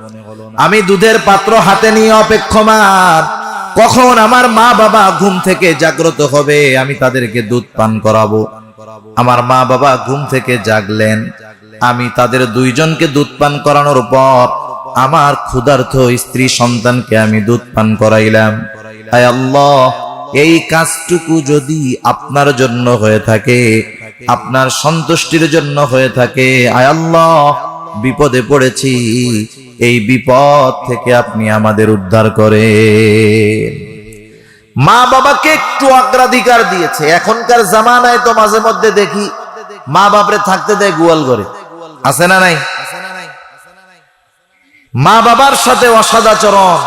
আমি দুধের পাত্র হাতে নিয়ে অপেক্ষমান, কখন আমার মা বাবা ঘুম থেকে জাগ্রত হবে, আমি তাদেরকে দুধ পান করাবো। আমার মা বাবা ঘুম থেকে জাগলেন। আমি তাদের দুইজনকে দুধ পান করানোর পর আমার ক্ষুধার্ত স্ত্রী সন্তানকে আমি দুধ পান করাইলাম। হায় আল্লাহ, এই কাজটুকু যদি আপনার জন্য হয়ে থাকে, আপনার সন্তুষ্টির জন্য হয়ে থাকে, আয় আল্লাহ, বিপদে পড়েছি, এই বিপদ থেকে আপনি আমাদের উদ্ধার করেন। মা বাবাকে একটু অগ্রাধিকার দিয়েছে। এখনকার জামানায় তো মাঝে মধ্যে দেখি মা বাপরে থাকতে দেয় গোয়াল ঘরে, আছে না নাই? মা বাবার সাথে অসদাচরণ,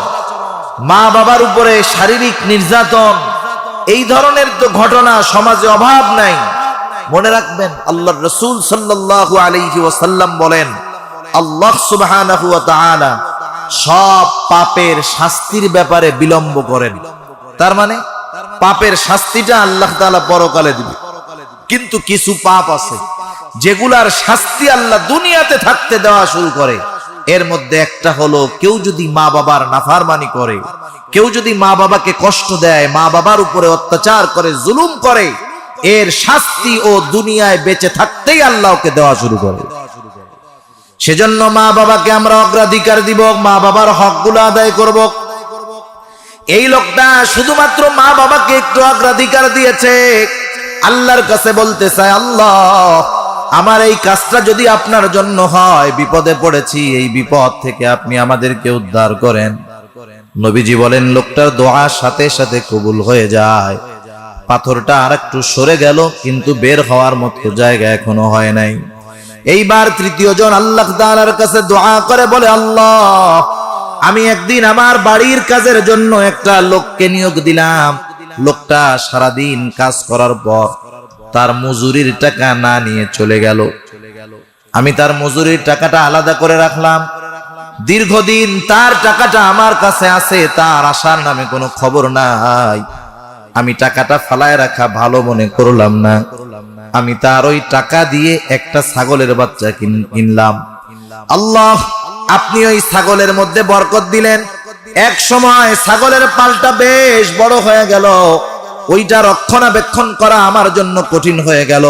মা বাবার উপরে শারীরিক নির্যাতন, এই ধরনের তো ঘটনা সমাজে অভাব নাই। মনে রাখবেন, আল্লাহর রাসূল সাল্লাল্লাহু আলাইহি ওয়াসাল্লাম বলেন, আল্লাহ সুবহানাহু ওয়া তাআলা সব পাপের শাস্তির ব্যাপারে বিলম্ব করেন। তার মানে পাপের শাস্তিটা আল্লাহ তাআলা পরকালে দিবে, কিন্তু কিছু পাপ আছে যেগুলার শাস্তি আল্লাহ দুনিয়াতে থাকতে দেওয়া শুরু করে। এর মধ্যে একটা হলো, কেউ যদি মা বাবার নাফরমানি করে, কেউ যদি মা বাবাকে কষ্ট দেয়, মা বাবার উপরে অত্যাচার করে, জুলুম করে, এর শাস্তি ও দুনিয়ায় বেঁচে থাকতেই আল্লাহ ওকে দেওয়া শুরু করে। সেজন্য মা বাবাকে আমরা অগ্রাধিকার দিব, মা বাবার হকগুলো আদায় করব। এই লোকটা শুধুমাত্র মা বাবাকে একটু অগ্রাধিকার দিয়েছে, আল্লাহর কাছে বলতে চায়, আল্লাহ, আমার এই কাজটা যদি আপনার জন্য হয়, বিপদে পড়েছি, এই বিপদ থেকে আপনি আমাদেরকে উদ্ধার করেন। নবীজি বলেন লোকটার দোয়া সাথে সাথে কবুল হয়ে যায়। পাথরটা আর একটু সরে গেল, কিন্তু বের হওয়ার মতো জায়গা এখনো হয় নাই। এইবার তৃতীয় জন আল্লাহ তাআলার কাছে দোয়া করে, বলে, আল্লাহ, আমি একদিন আমার বাড়ির কাজের জন্য একটা লোককে নিয়োগ দিলাম। লোকটা সারাদিন কাজ করার পর তার মজুরির টাকা না নিয়ে চলে গেল। আমি তার মজুরির টাকাটা আলাদা করে রাখলাম। দীর্ঘদিন তার টাকাটা আমার কাছে আছে, তার আসার নামে কোনো খবর নাই। আমি টাকাটা ফালায় রাখা ভালো মনে করলাম না। আমি তার ওই টাকা দিয়ে একটা ছাগলের বাচ্চা কিনলাম। আল্লাহ, আপনি ওই ছাগলের মধ্যে বরকত দিলেন। এক সময় ছাগলের পালটা বেশ বড় হয়ে গেল। ওইটা রক্ষণাবেক্ষণ করা আমার জন্য কঠিন হয়ে গেল।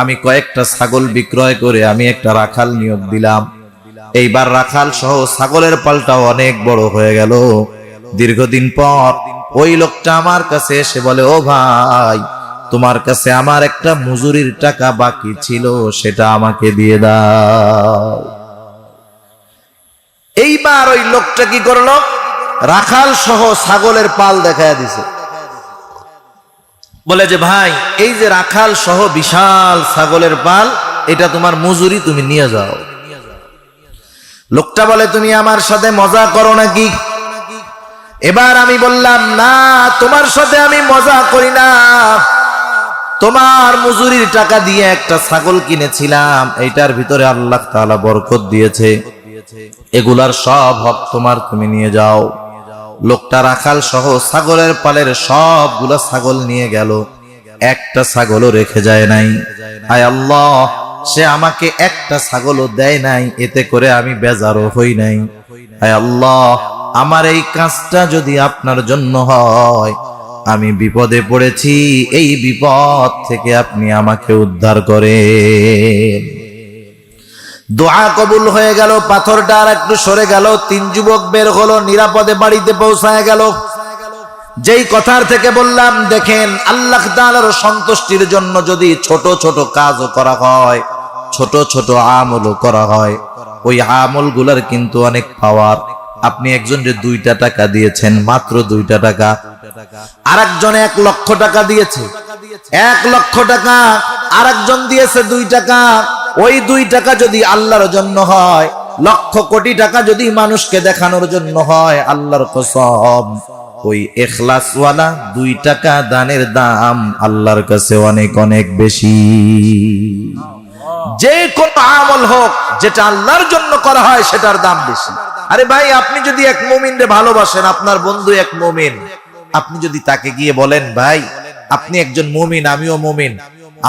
আমি কয়েকটা ছাগল বিক্রয় করে আমি একটা রাখাল নিয়োগ দিলাম। এইবার রাখাল সহ ছাগলের পালটা অনেক বড় হয়ে গেল। দীর্ঘদিন পর ওই লোকটা আমার কাছে এসে বলে, ও ভাই, তোমার কাছে আমার একটা মজুরির টাকা বাকি ছিল, সেটা আমাকে দিয়ে দাও। এইবার ওই লোকটা কি করলো, রাখাল সহ ছাগলের পাল দেখায় দিছে। বলে যে ভাই, এই যে রাখাল সহ বিশাল ছাগলের পাল, এটা তোমার মজুরি, তুমি নিয়ে যাও। লোকটা বলে, তুমি আমার সাথে মজা করো নাকি? এবার আমি বললাম, না, তোমার সাথে আমি মজা করি না। তোমার মজুরির টাকা দিয়ে একটা ছাগল কিনেছিলাম, এইটার ভিতরে আল্লাহ তাআলা বরকত দিয়েছে, এগুলার সব হক তোমার, তুমি নিয়ে যাও। লোকটা রাখাল সহ ছাগলের পালের সবগুলা ছাগল নিয়ে গেল, একটা ছাগলও রেখে যায় নাই। হায় আল্লাহ, সে আমাকে একটা ছাগলও দেয় নাই, এতে করে আমি বেজারও হই নাই। হায় আল্লাহ, আমার এই কাজটা যদি আপনার জন্য হয়, আমি বিপদে পড়েছি, এই বিপদ থেকে আপনি আমাকে উদ্ধার করেন। দোয়া কবুল হয়ে গেল। পাথরটা আর একটু সরে গেল। 3 যুবক বের হলো, নিরাপদে বাড়িতে পৌঁছায় গেল। যেই কথার থেকে বললাম, দেখেন, আল্লাহ তাআলার সন্তুষ্টির জন্য যদি ছোট ছোট কাজও করা হয়, ছোট ছোট আমলও করা হয়, ওই আমলগুলার কিন্তু অনেক পাওয়ার। আপনি একজনকে 2টা টাকা দিয়েছেন, মাত্র 2টা টাকা। আরেকজন 1 লক্ষ টাকা দিয়েছে, 1 লক্ষ টাকা। আরেকজন দিয়েছে 2 টাকা। ওই 2 টাকা যদি আল্লাহর জন্য হয়, লক্ষ কোটি টাকা যদি মানুষকে দেখানোর জন্য হয়, আল্লাহর কসম, ওই ইখলাসওয়ালা 2 টাকা দানের দাম আল্লাহর কাছে অনেক অনেক বেশি। যে কোন আমল হোক, যেটা আল্লাহর জন্য করা হয়, সেটার দাম বেশি। আরে ভাই, আপনি যদি এক মুমিনকে ভালোবাসেন, আপনার বন্ধু এক মুমিন, আপনি যদি তাকে গিয়ে বলেন, ভাই, আপনি একজন মুমিন, আমিও মুমিন,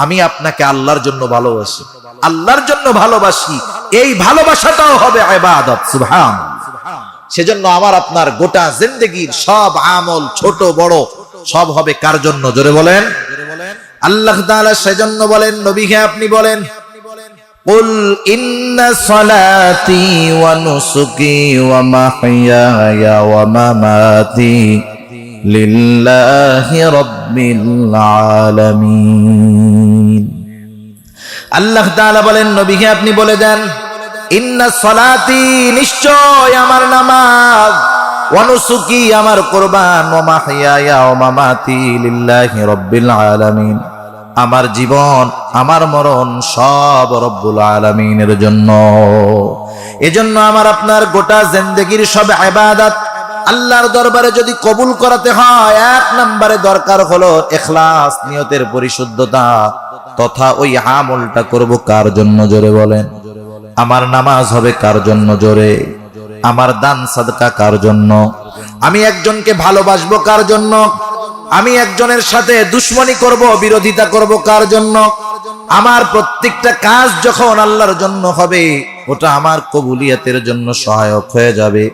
আমি আপনাকে আল্লাহর জন্য ভালোবাসি, আল্লাহর জন্য ভালোবাসি, এই ভালোবাসাটাও হবে ইবাদত। সুবহানাল্লাহ। সেজন্য আমার আপনার গোটা জিন্দেগীর সব আমল, ছোট বড়, সব হবে কার জন্য? জোরে বলেন, আল্লাহ তাআলা। সেজন্য বলেন, নবীকে আপনি বলেন, কুল ইন্না সালাতি ওয়া নুসুকি ওয়া মাহইয়ায়া ওয়া মামাতি লিল্লাহি রাব্বিল আলামিন। আল্লাহ তাআলা বলেন, নবীকে আপনি বলে দেন, ইন্না সালাতি, নিশ্চয় আমার নামাজ, ওয়া নুসুকি, আমার কুরবান, ওয়া মাহইয়ায়া ওয়া মামাতি লিল্লাহি রাব্বিল আলামিন, আমার জীবন, আমার মরণ সব রব্বুল আলামিনের জন্য। এজন্য আমার আপনার গোটা জিন্দেগীর সব ইবাদত আল্লাহর দরবারে যদি কবুল করাতে হয়, 1 নম্বরে দরকার হলো ইখলাস, নিয়তের পরিশুদ্ধতা, তথা ওই আমলটা করব কার জন্য? জোরে বলেন। আমার নামাজ হবে কার জন্য? জোরে। আমার দান সাদকা কার জন্য? আমি একজনকে ভালোবাসবো কার জন্য? আমি একজনের সাথে দুশ্মনী করব, বিরোধিতা করব কার জন্য? আমার প্রত্যেকটা কাজ যখন আল্লাহর জন্য হবে, ওটা আমার কবুলিয়তের জন্য সহায়ক হয়ে যাবে।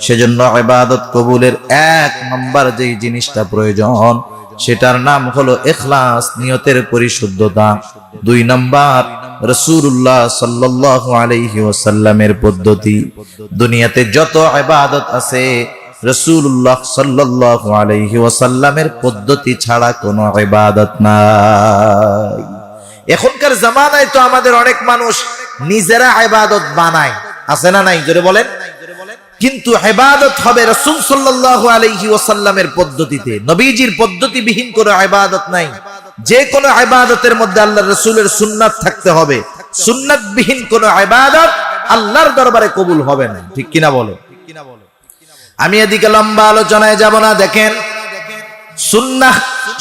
সেজন্য ইবাদত কবুলের 1 নম্বর যেই জিনিসটা প্রয়োজন, সেটার নাম হলো ইখলাস, নিয়তের পরিশুদ্ধতা। 2 নম্বর, রাসূলুল্লাহ সাল্লাল্লাহু আলাইহি ওয়াসাল্লামের পদ্ধতি। দুনিয়াতে যত ইবাদত আছে, রাসূলুল্লাহ সাল্লাল্লাহু আলাইহি ওয়াসাল্লামের পদ্ধতি ছাড়া কোনো ইবাদত নাই। এখনকার জামানায় তো আমাদের অনেক মানুষ নিজেরা ইবাদত বানায়, আছে না নাই? জোরে বলেন। কিন্তু ইবাদত হবে রাসূল সাল্লাল্লাহু আলাইহি ওয়াসাল্লামের পদ্ধতিতে। নবীজির পদ্ধতিবিহীন কোনো ইবাদত নাই। যে কোনো ইবাদতের মধ্যে আল্লাহর রাসূলের সুন্নাত থাকতে হবে। সুন্নাতবিহীন কোনো ইবাদত আল্লাহর দরবারে কবুল হবে না। ঠিক কিনা বলো? আমি এদিকে লম্বা আলোচনায় যাব না। দেখেন, সুন্নাহ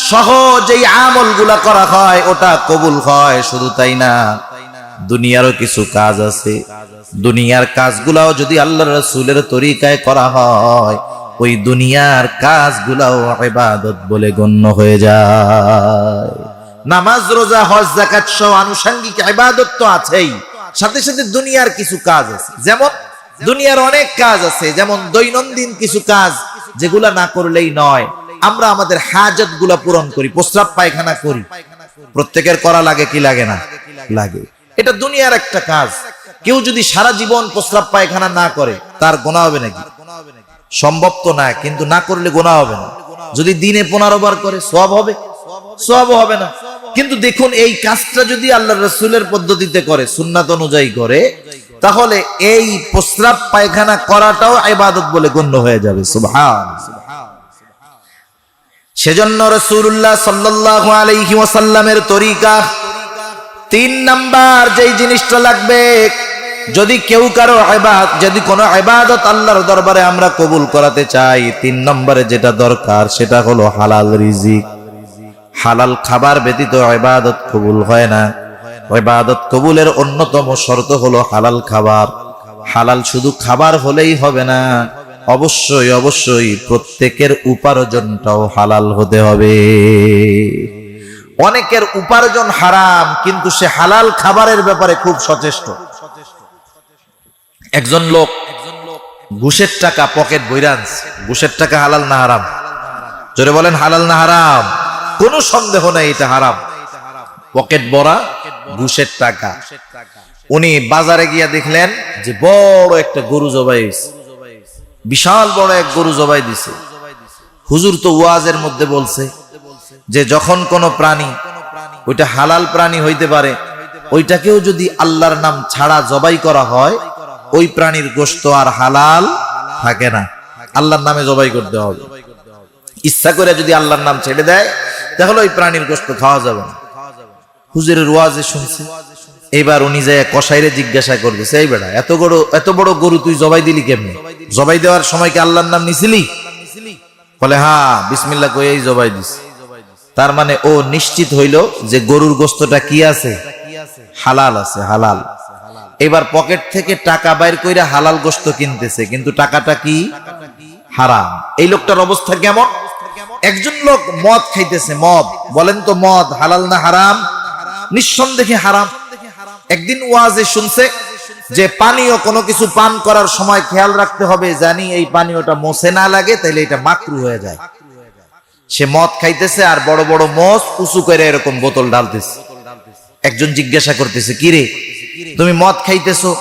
সহ যেই আমলগুলা করা হয় ওটা কবুল হয়। শুধু তাই না, দুনিয়ারও কিছু কাজ আছে, দুনিয়ার কাজগুলাও যদি আল্লাহর রাসূলের তরিকায় করা হয় ওই দুনিয়ার কাজগুলাও ইবাদত বলে গণ্য হয়ে যায়। নামাজ, রোজা, হজ, যাকাত সহ আনুষঙ্গিক ইবাদত তো আছেই, সাথে সাথে দুনিয়ার কিছু কাজ আছে। যেমন দুনিয়ার অনেক কাজ আছে, যেমন দৈনন্দিন কিছু কাজ যেগুলা না করলেই নয়। আমরা আমাদের হাজত গুলা পূরণ করি, প্রস্রাব পায়খানা করি, প্রত্যেকের করা লাগে কি লাগে না? লাগে। এটা দুনিয়ার একটা কাজ। কেউ যদি সারা জীবন প্রস্রাব পায়খানা না করে তার গুনাহ হবে নাকি? সম্ভব তো না, কিন্তু না করলে গুনাহ হবে না। যদি দিনে 15 বার করে সওয়াব হবে? সওয়াব হবে না। কিন্তু দেখুন এই কাজটা যদি আল্লাহর রাসূলের পদ্ধতিতে করে, সুন্নাত অনুযায়ী করে, তাহলে এই প্রস্রাব পায়খানা করাটাও ইবাদত বলে গণ্য হয়ে যাবে। সুবহানাল্লাহ। সেজন্য রাসূলুল্লাহ সাল্লাল্লাহু আলাইহি ওয়াসাল্লামের তরিকা 3 নাম্বার যেই জিনিসটা লাগবে, যদি কেউ কারো ইবাদত, যদি কোনো ইবাদত আল্লাহর দরবারে আমরা কবুল করাতে চাই, 3 নম্বরে যেটা দরকার সেটা হলো হালাল রিজিক। হালাল খাবার ব্যতীত ইবাদত কবুল হয় না। ইবাদত কবুলের অন্যতম শর্ত হলো হালাল খাবার। হালাল শুধু খাবার হলেই হবে না, অবশ্যই অবশ্যই প্রত্যেকের উপার্জনটাও হালাল হতে হবে। অনেকের উপার্জন হারাম, কিন্তু সে হালাল খাবারের ব্যাপারে খুব সচেষ্ট। একজন লোক ঘুষের টাকা পকেট বইরা আনছে। ঘুষের টাকা হালাল না হারাম? জোরে বলেন, হালাল না হারাম? কোনো সন্দেহ নাই এটা হারাম। পকেট ভরা ঘুষের টাকা। উনি বাজারে গিয়া দেখলেন যে বড় একটা গরু জবাই হইছে, বিশাল বড় এক গরু জবাই দিছে। হুজুর তো ওয়াজের মধ্যে বলছে যে যখন কোন প্রাণী, ওইটা হালাল প্রাণী হইতে পারে, ওইটাকেও যদি আল্লাহর নাম ছাড়া জবাই করা হয় ওই প্রাণীর গোশত আর হালাল থাকে না, আল্লাহর নামে জবাই করতে হবে। ইচ্ছা করে যদি আল্লাহর নাম ছেড়ে দেয় তাহলে ওই প্রাণীর গোশত খাওয়া যাবে না। হুজুরের ওয়াজে শুনছে, এবার উনি যায় কসাইরে জিজ্ঞাসা করতেছে, এই বেটা এত বড় গরু তুই জবাই দিলি কেমনে? জবাই দেওয়ার সময় কি আল্লাহর নাম নিছিলি? বলে হ্যাঁ, বিসমিল্লাহ কইয়াই জবাই দিস। তার মানে ও নিশ্চিত হইল যে গরুর গোশতটা কি আছে? হালাল আছে, হালাল। এবার পকেট থেকে টাকা বাইর কইরা হালাল গোশত কিনতেছে, কিন্তু টাকাটা কি? হারাম। এই লোকটার অবস্থা কেমন? একজন লোক মদ খাইতেছে, মদ, বলেন তো মদ হালাল না হারাম? নিঃসন্দেহে হারাম। একদিন ওয়াজে শুনছে যে পানীয় কোনো কিছু পান করার সময় খেয়াল রাখতে হবে জানি এই পানীয়টা মোছে না লাগে, তাইলে এটা মাকরু হয়ে যায়। সে মদ খাইতেছে আর বড় বড় মোষ উঁচু করে এরকম বোতল ঢালতেছে। একজন জিজ্ঞাসা করতেছে, কি রে তুমি মদ খাইতেছো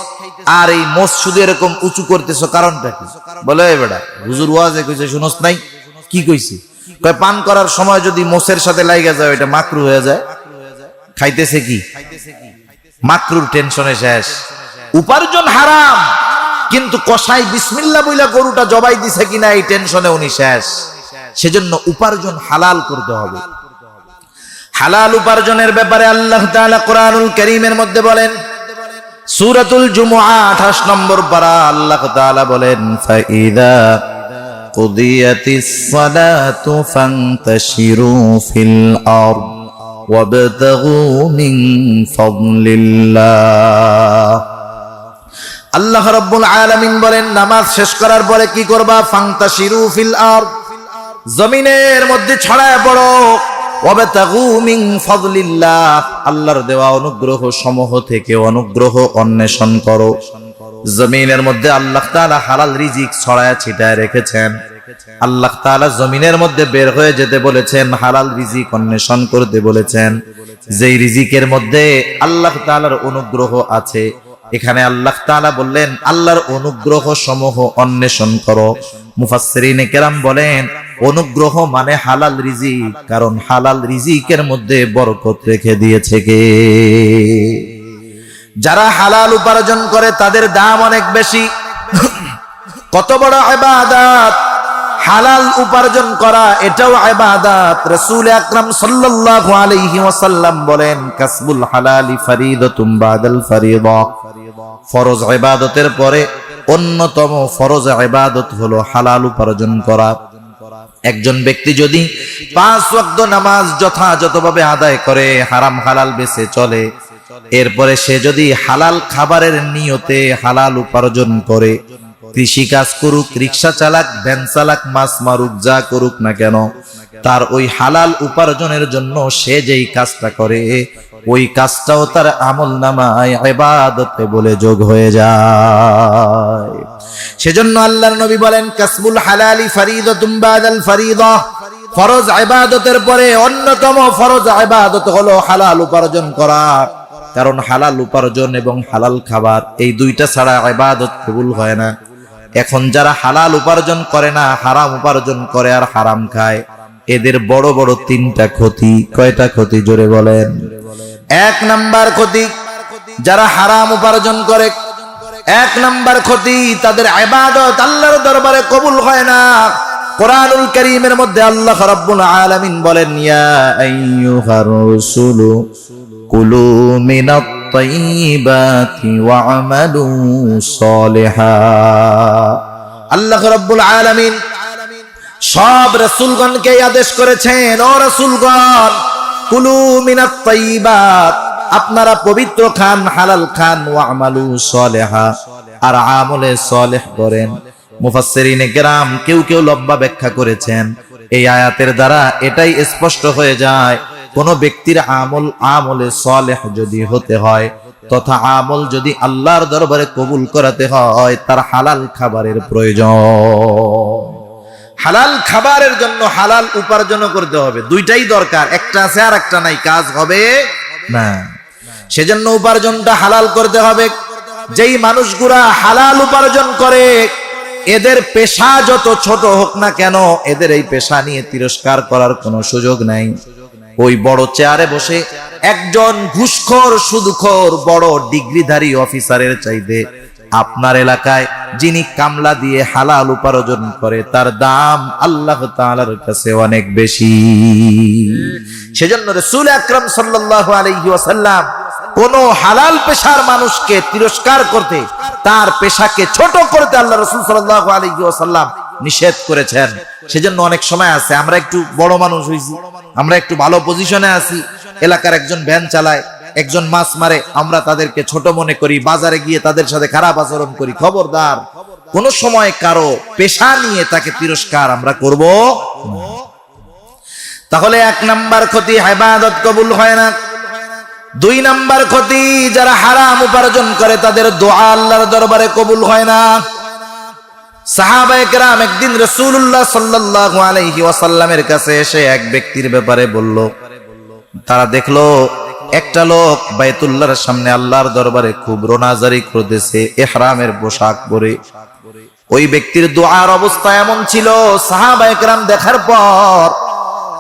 আর এই মোষ শুধু এরকম উঁচু করতেছো, কারণটা কি? বলে এই বেটা হুজুর ওয়াজে কইছে শুনোস নাই? কি কইছি? কয় পান করার সময় যদি মোষের সাথে লাগা যায় এটা মাকরু হয়ে যায়। খাইতেছে কি? মাকরুর টেনশনে শেষ। উপার্জন হারাম, কিন্তু কসাই বিসমিল্লাহ বইলা গরুটা জবাই দিছে কিনা এই টেনশনে উনি শেষ। সেজন্য উপার্জন হালাল করতে হবে। হালাল উপার্জনের ব্যাপারে আল্লাহ তাআলা কোরআনুল কারীমের মধ্যে বলেন, সূরাতুল জুমুআ 28 নম্বর পারা, আল্লাহ তাআলা বলেন, ফাইদা কুদিয়াতিস সালাতু ফান্তাশিরু ফিল আরদ ওয়াবতাগু মিন ফাদলিল্লাহ। আল্লাহ রাব্বুল আলামিন বলেন, নামাজ শেষ করার পরে কি করবা? ফান্তাশিরু ফিল আরদ, জমিনের মধ্যে ছড়ায় পড়ো। ওয়াবতাগু মিন ফাদলিল্লাহ, আল্লাহর দেওয়া অনুগ্রহ সমূহ থেকে অনুগ্রহ অন্বেষণ করো। জমিনের মধ্যে আল্লাহ তাআলা হালাল রিজিক ছড়ায় ছিটায় রেখেছেন। আল্লাহ তাআলা জমিনের মধ্যে বের হয়ে যেতে বলেছেন, হালাল রিজিক অন্বেষণ করতে বলেছেন। যেই রিজিকের মধ্যে আল্লাহ তাআলার অনুগ্রহ আছে, এখানে আল্লাহ তাআলা বললেন আল্লাহর অনুগ্রহ সমূহ অন্বেষণ করো। মুফাসসিরিনে কেরাম বলেন অনুগ্রহ মানে হালাল রিজিক, কারণ হালাল রিজিকের মধ্যে বরকত রেখে দিয়েছে কে? যারা হালাল উপার্জন করে তাদের দাম অনেক বেশি। কত বড় ইবাদত হালাল উপার্জন করা, এটাও ইবাদত। রাসূল আকরাম সাল্লাল্লাহু আলাইহি ওয়াসাল্লাম বলেন, কাসবুল হালালি ফরিদাতুম বাদাল ফরিদা, ফরজ ইবাদতের পরে অন্যতম ফরজ ইবাদত হলো হালাল উপার্জন করা। একজন ব্যক্তি যদি 5 ওয়াক্ত নামাজ যথাযথভাবে আদায় করে, হারাম হালাল বেঁচে চলে, এরপরে সে যদি হালাল খাবারের নিয়তে হালাল উপার্জন করে, কৃষি কাজ করুক, রিক্সা চালাক, ভ্যান চালাক, মাছ মারুক, যা করুক না কেন, তার ওই হালাল উপার্জনের জন্য সে যেই কাজটা করে, ওই কাজটাও তার আমলনামায় ইবাদতে বলে যোগ হয়ে যায়। সেজন্য আল্লাহর নবী বলেন, কাসবুল হালালি ফরিদাতুম বাদাল ফরিদা, ফরজ ইবাদতের পরে অন্যতম ফরজ ইবাদত হলো হালাল উপার্জন করা। কারণ হালাল উপার্জন এবং হালাল খাবার এই দুইটা ছাড়া ইবাদত কবুল হয় না। এখন যারা হালাল উপার্জন করে না, হারাম উপার্জন করে আর হারাম খায়, এদের বড় বড় 3টা ক্ষতি। কয়টা ক্ষতি জোরে বলেন? 1 নাম্বার ক্ষতি, যারা হারাম উপার্জন করে, 1 নাম্বার ক্ষতি, তাদের ইবাদত আল্লাহর দরবারে কবুল হয় না। কোরআনুল কারীমের মধ্যে আল্লাহ রাব্বুল আলামিন বলেন, ইয়া আইয়ুহার রাসূলু কুলু মিনাত তাইয়্যিবাতি ওয়া'মালু সলিহা। আল্লাহ রাব্বুল আলামিন সব রাসূলগণকে আদেশ করেছেন, ও রাসূলগণ, কুলু মিনাত তাইয়্যিবাত, আপনারা পবিত্র খান, হালাল খান, ওয়া'মালু সলিহা, আর আমলে সলিহ করেন। মুফাসসিরিনে কেরাম কেউ কেউ লম্বা ব্যাখ্যা করেছেন, এই আয়াতের দ্বারা এটাই স্পষ্ট হয়ে যায়, কোন ব্যক্তির আমলে সলিহ যদি হতে হয়, তথা আমল যদি আল্লাহর দরবারে কবুল করাতে হয়, তার হালাল খাবারের প্রয়োজন। হালাল খাবারের জন্য হালাল উপার্জন করতে হবে, দুইটাই দরকার, একটা আছে আর একটা নাই, কাজ হবে না। সেজন্য উপার্জনটা হালাল করতে হবে। যেই মানুষগুলা হালাল উপার্জন করে, এদের পেশা যত ছোট হোক না কেন, এদের এই পেশা নিয়ে তিরস্কার করার কোনো সুযোগ নাই। ওই বড় চেয়ারে বসে একজন ঘুষখোর, সুদখোর, বড় ডিগ্রিধারী অফিসারের চাইতে আপনার এলাকায় যিনি কামলা দিয়ে হালাল উপার্জন করে, তার দাম আল্লাহ তাআলার কাছে অনেক বেশি। সেজন্য রাসূল আকরাম সাল্লাল্লাহু আলাইহি ওয়াসাল্লাম কোন হালাল পেশার মানুষকে তিরস্কার করতে, তার পেশাকে ছোট করতে আল্লাহ রাসূল সাল্লাল্লাহু আলাইহি ওয়াসাল্লাম নিষেধ করেছেন। সেজন্য অনেক সময় আছে, আমরা একটু বড় মানুষ হইছি, আমরা একটু ভালো পজিশনে আছি, এলাকার একজন ভ্যান চালায়, একজন মাছ মারে, আমরা তাদেরকে ছোট মনে করি, বাজারে গিয়ে তাদের সাথে খারাপ আচরণ করি। খবরদার, কোন সময় কারো পেশা নিয়ে তাকে তিরস্কার আমরা করব না। তাহলে 1 নাম্বার ক্ষতি, ইবাদত কবুল হয় না। 2 নাম্বার ক্ষতি, যারা হারাম উপার্জন করে, তাদের দোয়া আল্লাহর দরবারে কবুল হয় না। সাহাবায়ে কেরাম একদিন রাসূলুল্লাহ সাল্লাল্লাহু আলাইহি ওয়াসাল্লামের কাছে এসে এক ব্যক্তির ব্যাপারে বলল। তারা দেখলো একটা লোক বাইতুল্লাহর সামনে আল্লাহর দরবারে খুব রোনাজারি করতেছে, ইহরামের পোশাক পরে। ওই ব্যক্তির দোয়ার অবস্থা এমন ছিল, সাহাবায়ে কেরাম দেখার পর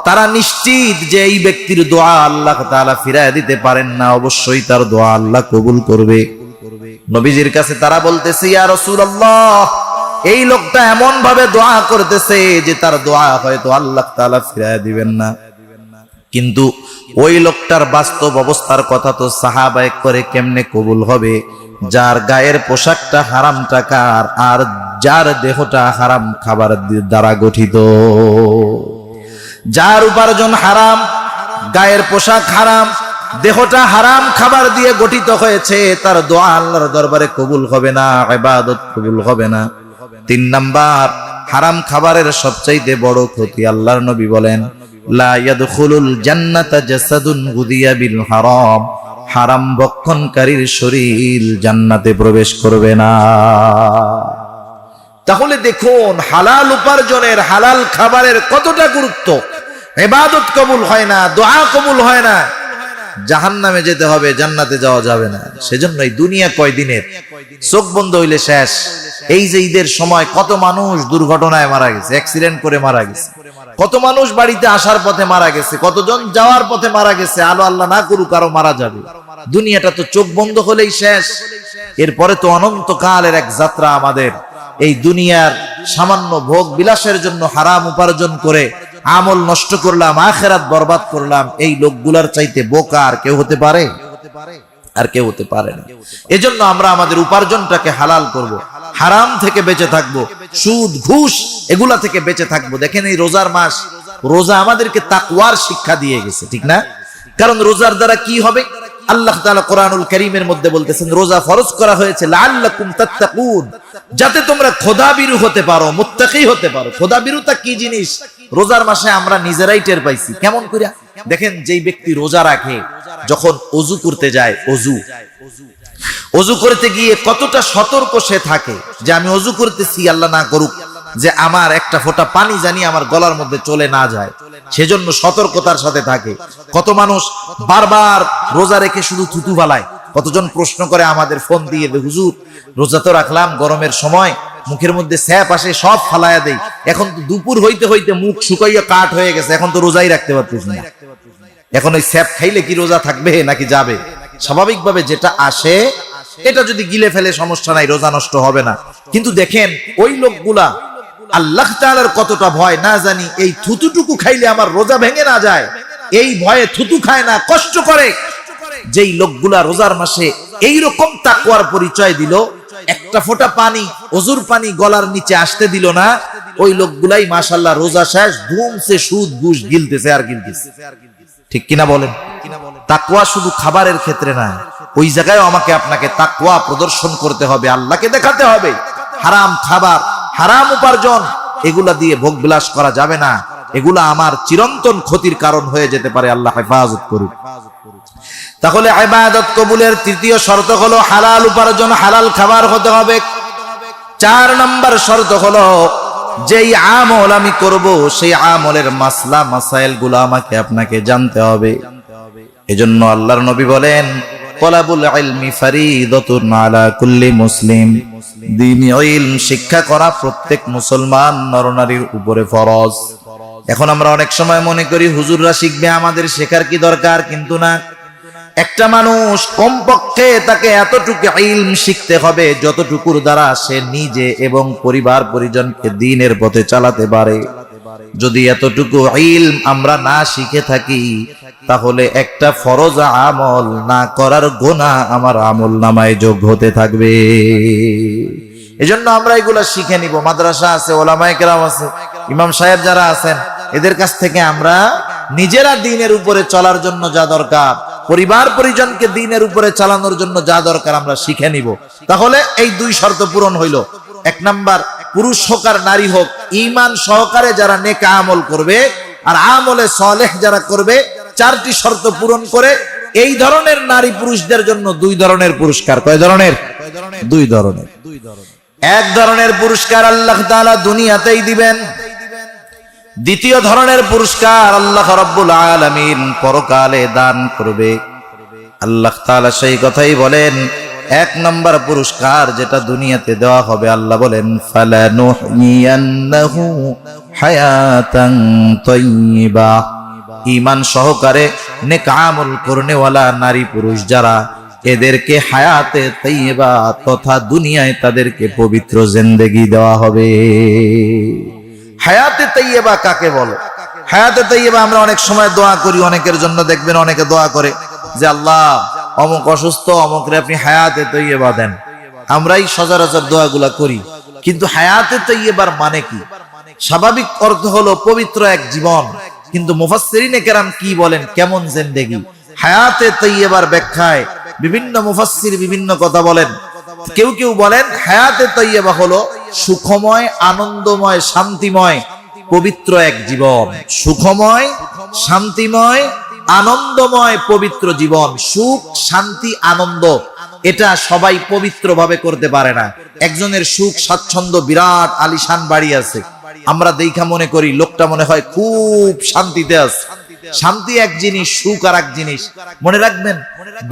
তারা নিশ্চিত যে এই ব্যক্তির দোয়া আল্লাহ তাআলা ফিরায় দিতে পারেন না, অবশ্যই তার দোয়া আল্লাহ কবুল করবে। নবীজির কাছে তারা বলতেছে, ইয়া রাসূলুল্লাহ, এই লোকটা এমন ভাবে দোয়া করতেছে যে তার দোয়া হয়তো আল্লাহ তাআলা ফিরায় দিবেন না। কিন্তু ওই লোকটার বাস্তব অবস্থার কথা তো সাহাবায়ে করে কেমনে কবুল হবে, যার গায়ের পোশাকটা হারাম টাকার আর যার দেহটা হারাম খাবার দ্বারা গঠিত, যার উপার্জন হারাম, গায়ের পোশাক হারাম, দেহটা হারাম খাবার দিয়ে গঠিত হয়েছে, তার দোয়া আল্লাহর দরবারে কবুল হবে না, ইবাদত কবুল হবে না। 3 নাম্বার, হারাম খাবারের সবচাইতে বড় ক্ষতি, আল্লাহর নবী বলেন, লা ইয়াদখুলুল জান্নাতা জাসাদুন গুদিয়া বিল হারাম, হারাম ভক্ষণকারীর শরীর জান্নাতে প্রবেশ করবে না। তাহলে দেখুন হালাল উপার্জনের, হালাল খাবারের কতটা গুরুত্ব। ইবাদত কবুল হয় না, দোয়া কবুল হয় না, জাহান্নামে যেতে হবে, জান্নাতে যাওয়া যাবে না। সেজন্য এই দুনিয়া কয়দিনের, চোখ বন্ধ হইলে শেষ। এই যে ঈদের সময় কত মানুষ দুর্ঘটনায় মারা গেছে, অ্যাক্সিডেন্ট করে মারা গেছে, কত মানুষ বাড়িতে আসার পথে মারা গেছে, কতজন যাওয়ার পথে মারা গেছে, আলো আল্লাহ না করুক আরো মারা যাবে। দুনিয়াটা তো চোখ বন্ধ হলেই শেষ, এরপরে তো অনন্তকালের এক যাত্রা আমাদের। এই দুনিয়ার সামান্য ভোগ বিলাসের জন্য হারাম উপার্জন করে আমল নষ্ট করলাম, আখিরাত বরবাদ করলাম, এই লোকগুলার চাইতে বোকা আর কেউ হতে পারে? আর কেউ হতে পারে না। এজন্য আমরা আমাদের উপার্জনটাকে হালাল করব। হারাম থেকে বেঁচে থাকবো, সুদ ঘুষ এগুলা থেকে বেঁচে থাকবো। দেখেন এই রোজার মাস, রোজা আমাদেরকে তাকওয়ার শিক্ষা দিয়ে গেছে, ঠিক না? কারণ রোজার দ্বারা কি হবে? আল্লাহ তাআলা কোরআনুল কারীমের মধ্যে বলতেছেন রোজা ফরজ করা হয়েছে লাআল্লাকুম তাত্তাকুন, যাতে তোমরা খোদাবিরু হতে পারো, মুত্তাকি হতে পারো। খোদাবিরুতা কি জিনিস রোজার মাসে আমরা নিজেরাই টের পাইছি। কেমন কইরা? দেখেন যেই ব্যক্তি রোজা রাখে, যখন ওযু করতে যায়, ওযু করতে গিয়ে কতটা সতর্ক সে থাকে যে আমি ওযু করতেছি, আল্লাহ না করুক যে আমার একটা ফোঁটা পানি জানি আমার গলার মধ্যে চলে না যায়, সেজন্য সতর্কতার সাথে থাকে। কত মানুষ বারবার রোজা রেখে শুধু থুতু ফালায়। কতজন প্রশ্ন করে আমাদের ফোন দিয়ে, হুজুর রোজা তো রাখলাম, গরমের সময় মুখের মধ্যে স্যাপ আসে, সব ফালায়া দেই, এখন তো দুপুর হইতে হইতে মুখ শুকাইয়া কাঠ হয়ে গেছে, এখন তো রোজাই রাখতে পারতেছি না। এখন ওই স্যাপ খাইলে কি রোজা থাকবে নাকি যাবে? স্বাভাবিকভাবে যেটা আসে এটা যদি গিলে ফেলে সমস্যা নাই, রোজা নষ্ট হবে না। কিন্তু দেখেন ওই লোকগুলা আল্লাহ তাআলার কতটা ভয় না জানি, এই থুতুটুকু খাইলে আমার রোজা ভেঙে না যায় এই ভয়ে থুতু খায় না, কষ্ট করে। যেই লোকগুলা রোজার মাসে এইরকম তাকওয়ার পরিচয় দিল, একটা ফোঁটা পানি, ওযুর পানি গলার নিচে আসতে দিল না, ওই লোকগুলাই মাশাআল্লাহ রোজা শেষ ধুমসে সুদ ঘুষ গিলতেছে আর গিলতেছে। ঠিক কিনা বলেন? তাকওয়া শুধু খাবারের ক্ষেত্রে না, ওই জায়গায় আমাকে আপনাকে তাকওয়া প্রদর্শন করতে হবে, আল্লাহকে দেখাতে হবে। হারাম খাবার, হারাম উপার্জন এগুলা দিয়ে ভোগ বিলাস করা যাবে না, এগুলা আমার চিরন্তন ক্ষতির কারণ হয়ে যেতে পারে। আল্লাহ হেফাজত করুক। তাহলে ইবাদত কবুলের তৃতীয় শর্ত হলো হালাল উপার্জন, হালাল খাবার হতে হবে। 4 নম্বর শর্ত হলো যেই আমল আমি করব সেই আমলের মাসলা মাসাইল গুলো আমাকে আপনাকে জানতে হবে। এজন্য আল্লাহর নবী বলেন তলাবুল ইলমি ফরিদাতুন আলা কুল্লি মুসলিম, দ্বীনি ইলম শিক্ষা করা প্রত্যেক মুসলমান নরনারীর উপরে ফরজ। এখন আমরা অনেক সময় মনে করি হুজুররা শিখবে, আমাদের শেখার কি দরকার? কিন্তু না, একটা মানুষ কমপক্ষে তাকে এতটুকু ইলম শিখতে হবে যতটুকুর দ্বারা সে নিজে এবং পরিবার পরিজনকে দ্বীনের পথে চালাতে পারে। যদি এতটুকু ইলম আমরা না শিখে থাকি, তাহলে একটা ফরজ আমল না করার গুনাহ আমার আমল নামায় যোগ হতে থাকবে। এজন্য আমরা এগুলা শিখে নিব। মাদ্রাসা আছে, ওলামায়ে কেরাম আছে, ইমাম সাহেব যারা আছেন, এদের কাছ থেকে আমরা নিজেরা দ্বীনের উপরে চলার জন্য যা দরকার, পরিবার পরিজনকে দ্বীনের উপরে চালানোর জন্য যা দরকার আমরা শিখে নিব। তাহলে এই 2 শর্ত পূরণ হইল। 1 নাম্বার, পুরুষ হোক আর নারী হোক, ঈমান সহকারে যারা নেক আমল করবে আর আমলে সালেহ যারা করবে, 4টি শর্ত পূরণ করে এই ধরনের নারী পুরুষদের জন্য 2 ধরনের পুরস্কার। কয় ধরনের? 2 ধরনের। এক ধরনের পুরস্কার আল্লাহ তাআলা দুনিয়াতেই দিবেন, দ্বিতীয় ধরনের পুরস্কার আল্লাহ রাব্বুল আলামিন পরকালে দান করবে। আল্লাহ তাআলা সেই কথাই বলেন, 1 নম্বর পুরস্কার যেটা দুনিয়াতে দেওয়া হবে, আল্লাহ বলেন ফালানুহইয়ান্নাহু হায়াতান তাইয়্যিবা। ঈমান সহকারে নেক আমল করনেওয়ালা নারী পুরুষ যারা, এদেরকে হায়াতে তাইয়্যিবা তথা দুনিয়ায় তাদেরকে পবিত্র জিন্দেগি দেওয়া হবে। হায়াতে তাইয়্যিবা কাকে বলে? হায়াতে তাইয়্যিবা আমরা অনেক সময় দোয়া করি, অনেকের জন্য দেখবেন অনেকে দোয়া করে যে আল্লাহ অমুক অসুস্থ, অমুকরে আপনি হায়াতে তাইয়্যিবা দেন। আমরাই সচরাচর দোয়াগুলা করি, কিন্তু হায়াতে তাইয়্যিবার মানে কি? স্বাভাবিক অর্থ হলো পবিত্র এক জীবন, কিন্তু মুফাসসিরিনে কেরাম কি বলেন, কেমন জিন্দেগি? হায়াতে তাইয়্যিবার ব্যাখ্যায় বিভিন্ন মুফাসসির বিভিন্ন কথা বলেন। কেউ কেউ বলেন হায়াতে তাইয়্যিবা হলো সুখময়, আনন্দময়, শান্তিময়, পবিত্র এক জীবন। সুখময়, শান্তিময়, আনন্দময়, পবিত্র জীবন। সুখ, শান্তি, আনন্দ এটা সবাই পবিত্র ভাবে করতে পারে না। একজনের সুখ স্বাচ্ছন্দ্য, বিরাট আলিশান বাড়ি আছে, আমরা দেখা মনে করি লোকটা মনে হয় খুব শান্তিতে আছে। শান্তি এক জিনিস, সুখ আর এক জিনিস। মনে রাখবেন,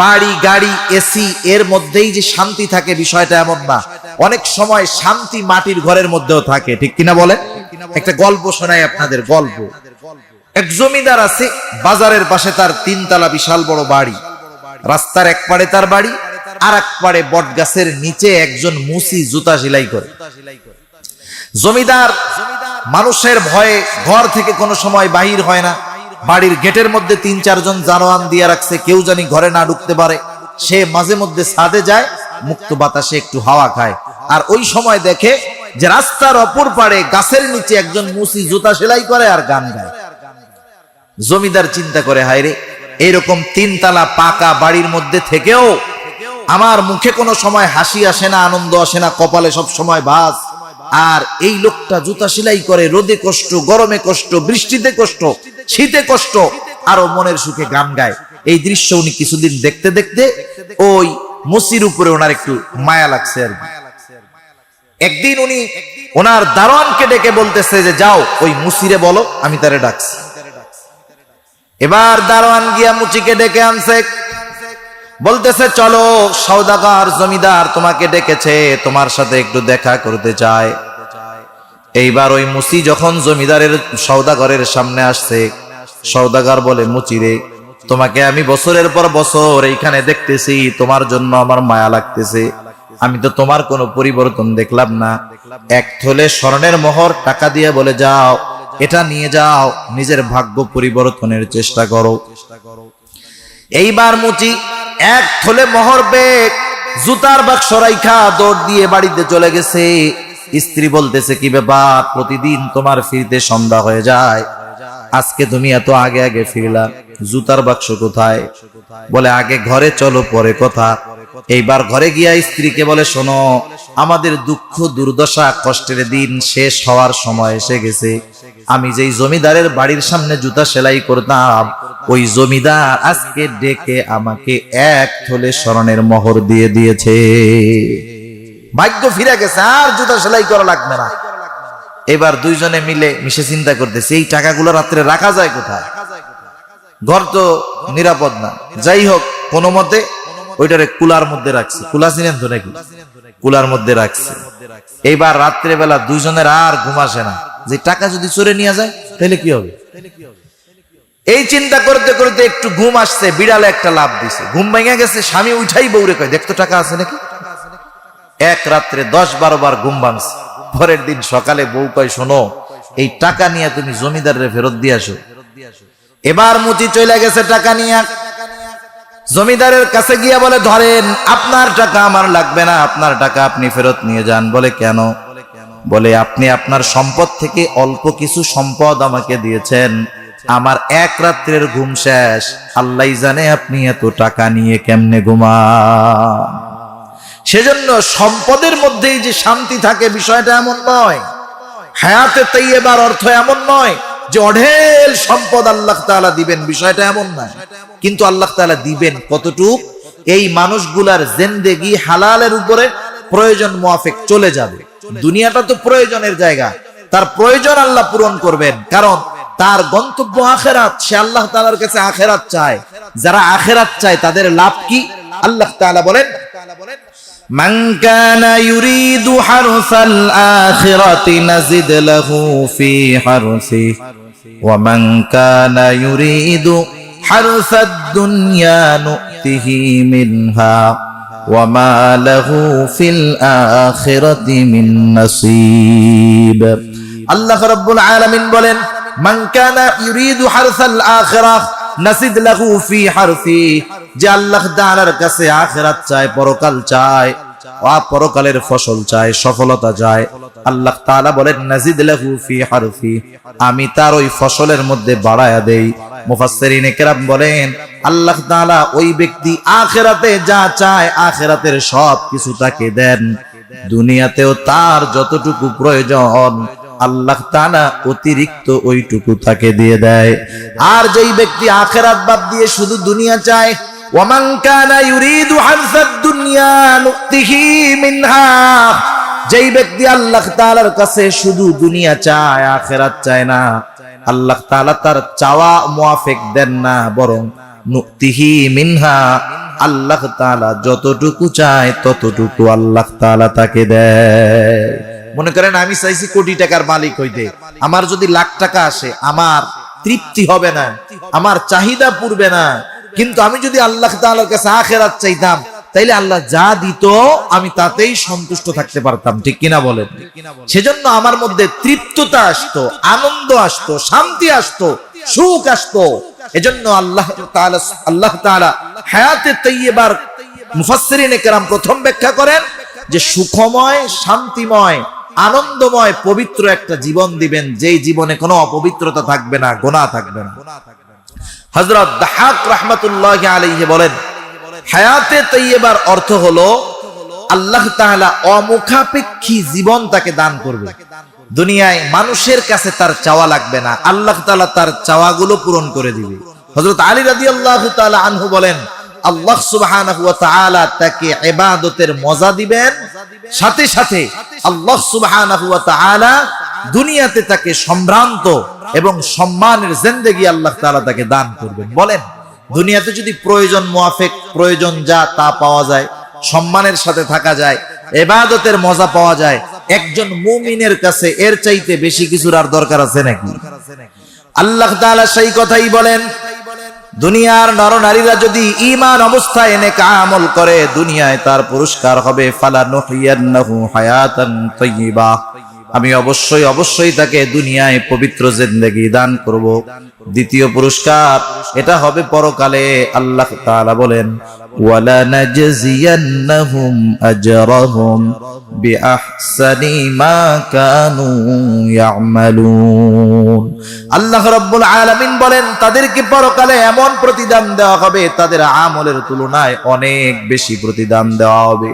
বাড়ি গাড়ি এসি এর মধ্যেই যে শান্তি থাকে বিষয়টা এমন না। অনেক সময় শান্তি মাটির ঘরের মধ্যেও থাকে, ঠিক কিনা বলেন? একটা গল্প শোনাই আপনাদের। গল্প, এক জমিদার আছে, বাজারের পাশে তার 3 তলা বিশাল বড় বাড়ি। রাস্তার এক পাড়ে তার বাড়ি, আর এক পাড়ে বট গাছের নিচে একজন মুসি জুতা সেলাই করে। জমিদার মানুষের ভয়ে ঘর থেকে কোনো সময় বাহির হয় না। বাড়ির গেটের মধ্যে 3-4 জন জানোয়ান দিয়ে রাখছে, কেউ জানি ঘরে না ঢুকতে পারে। সে মাঝে মধ্যে ছাদে যায়, মুক্ত বাতাসে একটু হাওয়া খায়। আর ওই সময় দেখে যে রাস্তার অপর পাড়ে গাছের নিচে একজন মুসি জুতা সেলাই করে আর গান গায়। জমিদার চিন্তা করে, হায় রে, এইরকম 3 তালা পাকা বাড়ির মধ্যে থেকেও আমার মুখে কোনো সময় হাসি আসে না, আনন্দ আসে না, কপালে সব সময় ভাঁজ। আর এই লোকটা জুতা সেলাই করে, রোদে কষ্ট, গরমে কষ্ট, বৃষ্টিতে কষ্ট, শীতে কষ্ট, আরো মনের সুখে গান গায়। এই দৃশ্য উনি কিছুদিন দেখতে দেখতে ওই মুসির উপরে ওনার একটু মায়া লাগছে আর কি। একদিন উনি ওনার দারোয়ানকে ডেকে বলতেছে যে যাও ওই মুসিরে বলো আমি তারে ডাকছি। এবার দারোয়ান গিয়া মুচিকে ডেকে আনছে, বলতেছে চলো, সওদাগর জমিদার তোমাকে ডেকেছে, তোমার সাথে একটু দেখা করতে চায়। এইবার ওই মুসি যখন জমিদারের সওদাগরের সামনে আসছে, সওদাগর বলে, মুচিরে, তোমাকে আমি বছরের পর বছর এইখানে দেখতেছি, তোমার জন্য আমার মায়া লাগতেছে, আমি তো তোমার কোনো পরিবর্তন দেখলাম না। 1 থলে স্বর্ণের মোহর টাকা দিয়ে বলে যাও, এটা নিয়ে যাও, নিজের ভাগ্য পরিবর্তনের চেষ্টা করো। এইবার মুচি 1 থলে মোহর বেগ জুতার বাক্স রাইখা দৌড় দিয়ে বাড়িতে চলে গেছে। স্ত্রী বলতেছে, কি ব্যাপার, প্রতিদিন তোমার ফিরতে সন্ধ্যা হয়ে যায়, আজকে তুমি এত আগে আগে ফিরলা, জুতার বাক্স কোথায়? বলে, আগে ঘরে চলো, পরে কথা। এইবার ঘরে গিয়া স্ত্রীকে বলে, শোনো, আমাদের দুঃখ দুর্দশা কষ্টের দিন শেষ হওয়ার সময় এসে গেছে। আমি যেই জমিদারের বাড়ির সামনে জুতা সেলাই করতাম, ওই জমিদার আজকে ডেকে আমাকে 1 থলে স্বর্ণের মোহর দিয়ে দিয়েছে। ভাগ্য ফিরে গেছে, আর জুতা সেলাই করা লাগবে না। এবার দুইজনে মিলে মিশে চিন্তা করতেছে, এই টাকাগুলো রাত্রে রাখা যায় কোথায়? ঘর তো নিরাপদ না। যাই হোক, কোনো মতে ওইটারে কুলার মধ্যে রাখছে। কুলা চিনেন তো নাকি? কুলার মধ্যে রাখছে। এইবার রাত্রে বেলা দুইজনের আর ঘুম আসে না, যে টাকা যদি চোরে নিয়ে যায় তাহলে কি হবে। এই চিন্তা করতে করতে একটু ঘুম আসছে, বিড়ালে একটা লাফ দিছে, ঘুম ভেঙে গেছে। স্বামী উঠাই বউরে কয়, দেখতো টাকা আছে নাকি। এক রাত্রে 10-12 বার ঘুম ভাঙছে। পরের দিন সকালে বউ কয়, শোনো, এই টাকা নিয়ে তুমি জমিদারের ফেরত দিয়ে আসো। এবার মুচি চলে গেছে টাকা নিয়ে, জমিদারের কাছে গিয়া বলে, ধরেন, আপনার টাকা আমার লাগবে না, আপনার টাকা আপনি ফেরত নিয়ে যান। বলে, কেন? বলে, আপনি আপনার সম্পদ থেকে অল্প কিছু সম্পদ আমাকে দিয়েছেন, আমার 1 রাত্রের ঘুম শেষ, আল্লাহ জানে আপনি এত টাকা নিয়ে কেমনে ঘুমান। সেজন্য সম্পদের মধ্যেই যে শান্তি থাকে বিষয়টা এমন নয়। হায়াতে তাইয়্যিবার অর্থ এমন নয় যে অঢেল সম্পদ আল্লাহ তাআলা দিবেন, বিষয়টা এমন নয়। কিন্তু আল্লাহ তাআলা দিবেন কতটুক, এই মানুষগুলার জিন্দেগি হালালের উপরে প্রয়োজন মুআফিক চলে যাবে। দুনিয়াটা তো প্রয়োজনের জায়গা, তার প্রয়োজন আল্লাহ পূরণ করবেন, কারণ তার গন্তব্য আখিরাত। সে আল্লাহ তাআলার কাছে আখিরাত চায়। যারা আখিরাত চায় তাদের লাভ কি? আল্লাহ তাআলা বলেন, মান কানা ইউরিদু হারসাল আখিরাতি নাজিদ লাহু ফি হারসিহি ওয়া মান কানা ইউরিদু হারসাদ দুনিয়া নুতিহি মিনহা ওয়া মা লাহু ফিল আখিরাতি মিন নাসিব। আল্লাহ রাব্বুল আলামিন বলেন, মান কানা ইউরিদু হারসাল আখিরাহ নাজিদ লাহু ফি হারসিহি, যে আল্লাহ তাআলার কাছে আখিরাত চায়, পরকাল চায়, পরকালের ফসল চায়, সফলতা চায়, আল্লাহ তাআলা বলেন, নাজিদ লাহু ফি হারসিহি, আমি তার ওই ফসলের মধ্যে বাড়ায়া দেই। মুফাসসিরিনে কেরাম বলেন, আল্লাহ তাআলা ওই ব্যক্তি আখিরাতে যা চায়, আখিরাতের সব কিছু তাকে দেন, দুনিয়াতেও তার যতটুকু প্রয়োজন আল্লাহ তাআলা অতিরিক্ত ওইটুকু তাকে দিয়ে দেয়। আর যেই ব্যক্তি আখিরাত বাদ দিয়ে শুধু দুনিয়া চায়, ওয়ামান কানা ইউরিদু হারসাদ দুনিয়া নুতিহি মিনহা, যেই ব্যক্তি আল্লাহ তাআলার কাছে শুধু দুনিয়া চায়, আখিরাত চায় না, আল্লাহ তাআলা তার চাওয়া মুআফিক দেন না, বরং নুতিহি মিনহা, আল্লাহ তাআলা যতটুকু চায় ততটুকু আল্লাহ তাআলা তাকে দেয়। মনে করেন আমি চাইছি কোটি টাকার মালিক হইতে, আমার যদি লাখ টাকা আসে আমার তৃপ্তি হবে না, আমার চাহিদা পূরবে না। কিন্তু আমি যদি আল্লাহ তাআলার কাছে আখিরাত চাইতাম, তাইলে আল্লাহ যা দিত আমি তাতেই সন্তুষ্ট থাকতে পারতাম। ঠিক কিনা বলেন? সেজন্য আমার মধ্যে তৃপ্ততা আসতো, আনন্দ আসতো, শান্তি আসতো, সুখ আসতো। এজন্য আল্লাহ তাআলা হায়াতে তাইয়্যিবার মুফাসসিরিনে কেরাম প্রথম ব্যাখ্যা করেন, যে সুখময়, শান্তিময়, আনন্দময়, পবিত্র একটা জীবন দিবেন, যেই জীবনে কোনো অপবিত্রতা থাকবে না, গুনাহ থাকবে না। হযরত দাহাক রাহমাতুল্লাহি আলাইহি বলেন, হায়াতে তাইয়্যিবার অর্থ হলো আল্লাহ তাআলা অমুখাপেক্ষী জীবন তাকে দান করবে। দুনিয়ায় মানুষের কাছে তার চাওয়া লাগবে না, আল্লাহ তাআলা তার চাওয়াগুলো পূরণ করে দিবে। হযরত আলী রাদিয়াল্লাহু তাআলা আনহু বলেন, আল্লাহ সুবহানাহু ওয়া তাআলা তাকে ইবাদতের মজা দিবেন, সাথে সাথে আল্লাহ সুবহানাহু ওয়া তাআলা দুনিয়াতে তাকে সম্ভ্রান্ত এবং সম্মানের জিন্দেগি আল্লাহ তাআলা তাকে দান করবেন। বলেন, দুনিয়াতে যদি প্রয়োজন মুআফিক, প্রয়োজন যা তা পাওয়া যায়, সম্মানের সাথে থাকা যায়, ইবাদতের মজা পাওয়া যায়, একজন মুমিনের কাছে এর চাইতে বেশি কিছুর আর দরকার আছে নাকি? আল্লাহ তাআলা সেই কথাই বলেন, দুনিয়ার নরনারীরা যদি ঈমান অবস্থায় নেক আমল করে, দুনিয়ায় তার পুরস্কার হবে ফালানুহিয়ান্নাহু হায়াতান তাইয়্যিবা, আমি অবশ্যই তাকে দুনিয়ায় পবিত্র জিন্দেগি দান করব। দ্বিতীয় পুরস্কার এটা হবে পরকালে। আল্লাহ তাআলা বলেন, ওয়ালা নাজজিয়ান্নাহুম আজরাহুম বিআহসানি মা কানু ইয়ামালুন। আল্লাহ রাব্বুল আলামিন বলেন, তাদেরকে পরকালে এমন প্রতিদান দেওয়া হবে, তাদের আমলের তুলনায় অনেক বেশি প্রতিদান দেওয়া হবে,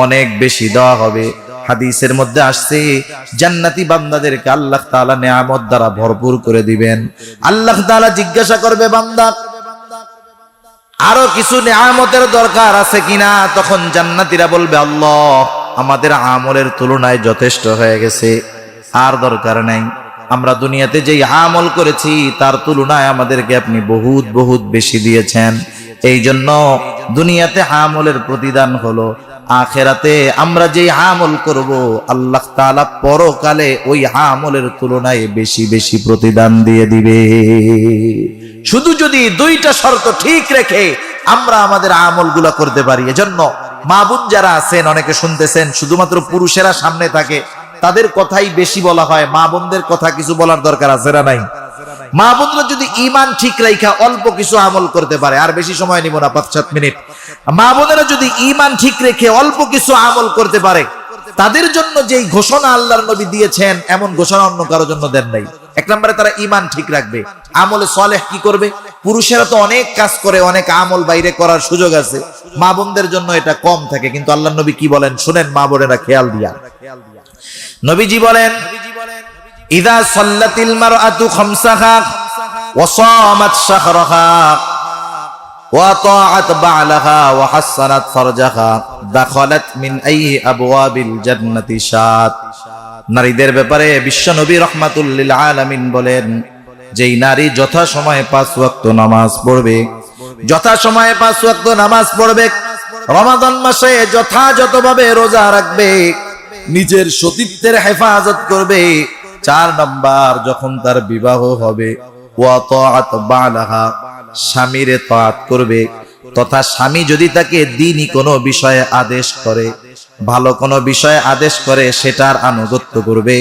অনেক বেশি দেওয়া হবে। হাদিসের মধ্যে আসছে, জান্নাতি বান্দাদেরকে আল্লাহ তাআলা নিয়ামত দ্বারা ভরপুর করে দিবেন। আল্লাহ তাআলা জিজ্ঞাসা করবে, বান্দা আরো কিছু নিয়ামতের দরকার আছে কিনা? তখন জান্নাতীরা বলবে, আল্লাহ আমাদের আমলের তুলনায় যথেষ্ট হয়ে গেছে, আর দরকার নাই। আমরা দুনিয়াতে যেই আমল করেছি তার তুলনায় আমাদেরকে আপনি বহুত বহুত বেশি দিয়েছেন। এই জন্য দুনিয়াতে আমলের প্রতিদান হলো, আখিরাতে আমরা যে আমল করব আল্লাহ তাআলা পরকালে ওই আমলের তুলনায় বেশি বেশি প্রতিদান দিয়ে দিবে। শুধু যদি দুইটা শর্ত ঠিক রেখে আমরা আমাদের আমলগুলো করতে পারি। এজন্য মা বোন যারা আছেন, অনেকে শুনতেছেন শুধুমাত্র পুরুষেরা সামনে থাকে, তাদের কথাই বেশি বলা হয়, মা বোনদের কথা কিছু বলার দরকার আছে না নাই? মা বোনরা যদি ঈমান ঠিক রাখা অল্প কিছু আমল করতে পারে, আর বেশি সময় নিব না, 5-7 মিনিট, মা বোনেরা যদি ঈমান ঠিক রেখে অল্প কিছু আমল করতে পারে, তাদের জন্য যেই ঘোষণা আল্লাহর নবী দিয়েছেন এমন ঘোষণা অন্য কারোর জন্য দেন নাই। এক নম্বরে তারা ঈমান ঠিক রাখবে, আমলে সালেহ কি করবে? পুরুষেরা তো অনেক কাজ করে, অনেক আমল বাইরে করার সুযোগ আছে, মা বোনদের জন্য এটা কম থাকে। কিন্তু আল্লাহর নবী কি বলেন শুনেন, মা বোনেরা খেয়াল দিয়া। নবীজি বলেন, ইযা সাল্লাতিল মারআতু খামসাহা ওয়া সামাত শাহরাহা ওয়া তাআত বা'লাহা ওয়া হাসানাত ফারজাহা দাখালাত মিন আইয়ি আবওয়াবিল জান্নাতি শাত। নারীদের ব্যাপারে বিশ্ব নবী রাহমাতুল লিল আলামিন বলেন, যেই নারী যথা সময়ে 5 ওয়াক্ত নামাজ পড়বে, যথা সময়ে 5 ওয়াক্ত নামাজ পড়বে, রমাদান মাসে যথাযথভাবে রোজা রাখবে, নিজের সতীত্বের হেফাজত করবে, 4 নাম্বার যখন তার বিবাহ হবে, ওয়া তাআত বা'লাহা, স্বামীর তাআত করবে, তথা স্বামী যদি তাকে দ্বীনি কোনো বিষয়ে আদেশ করে, ভালো কোনো বিষয়ে আদেশ করে, সেটার আনুগত্য করবে।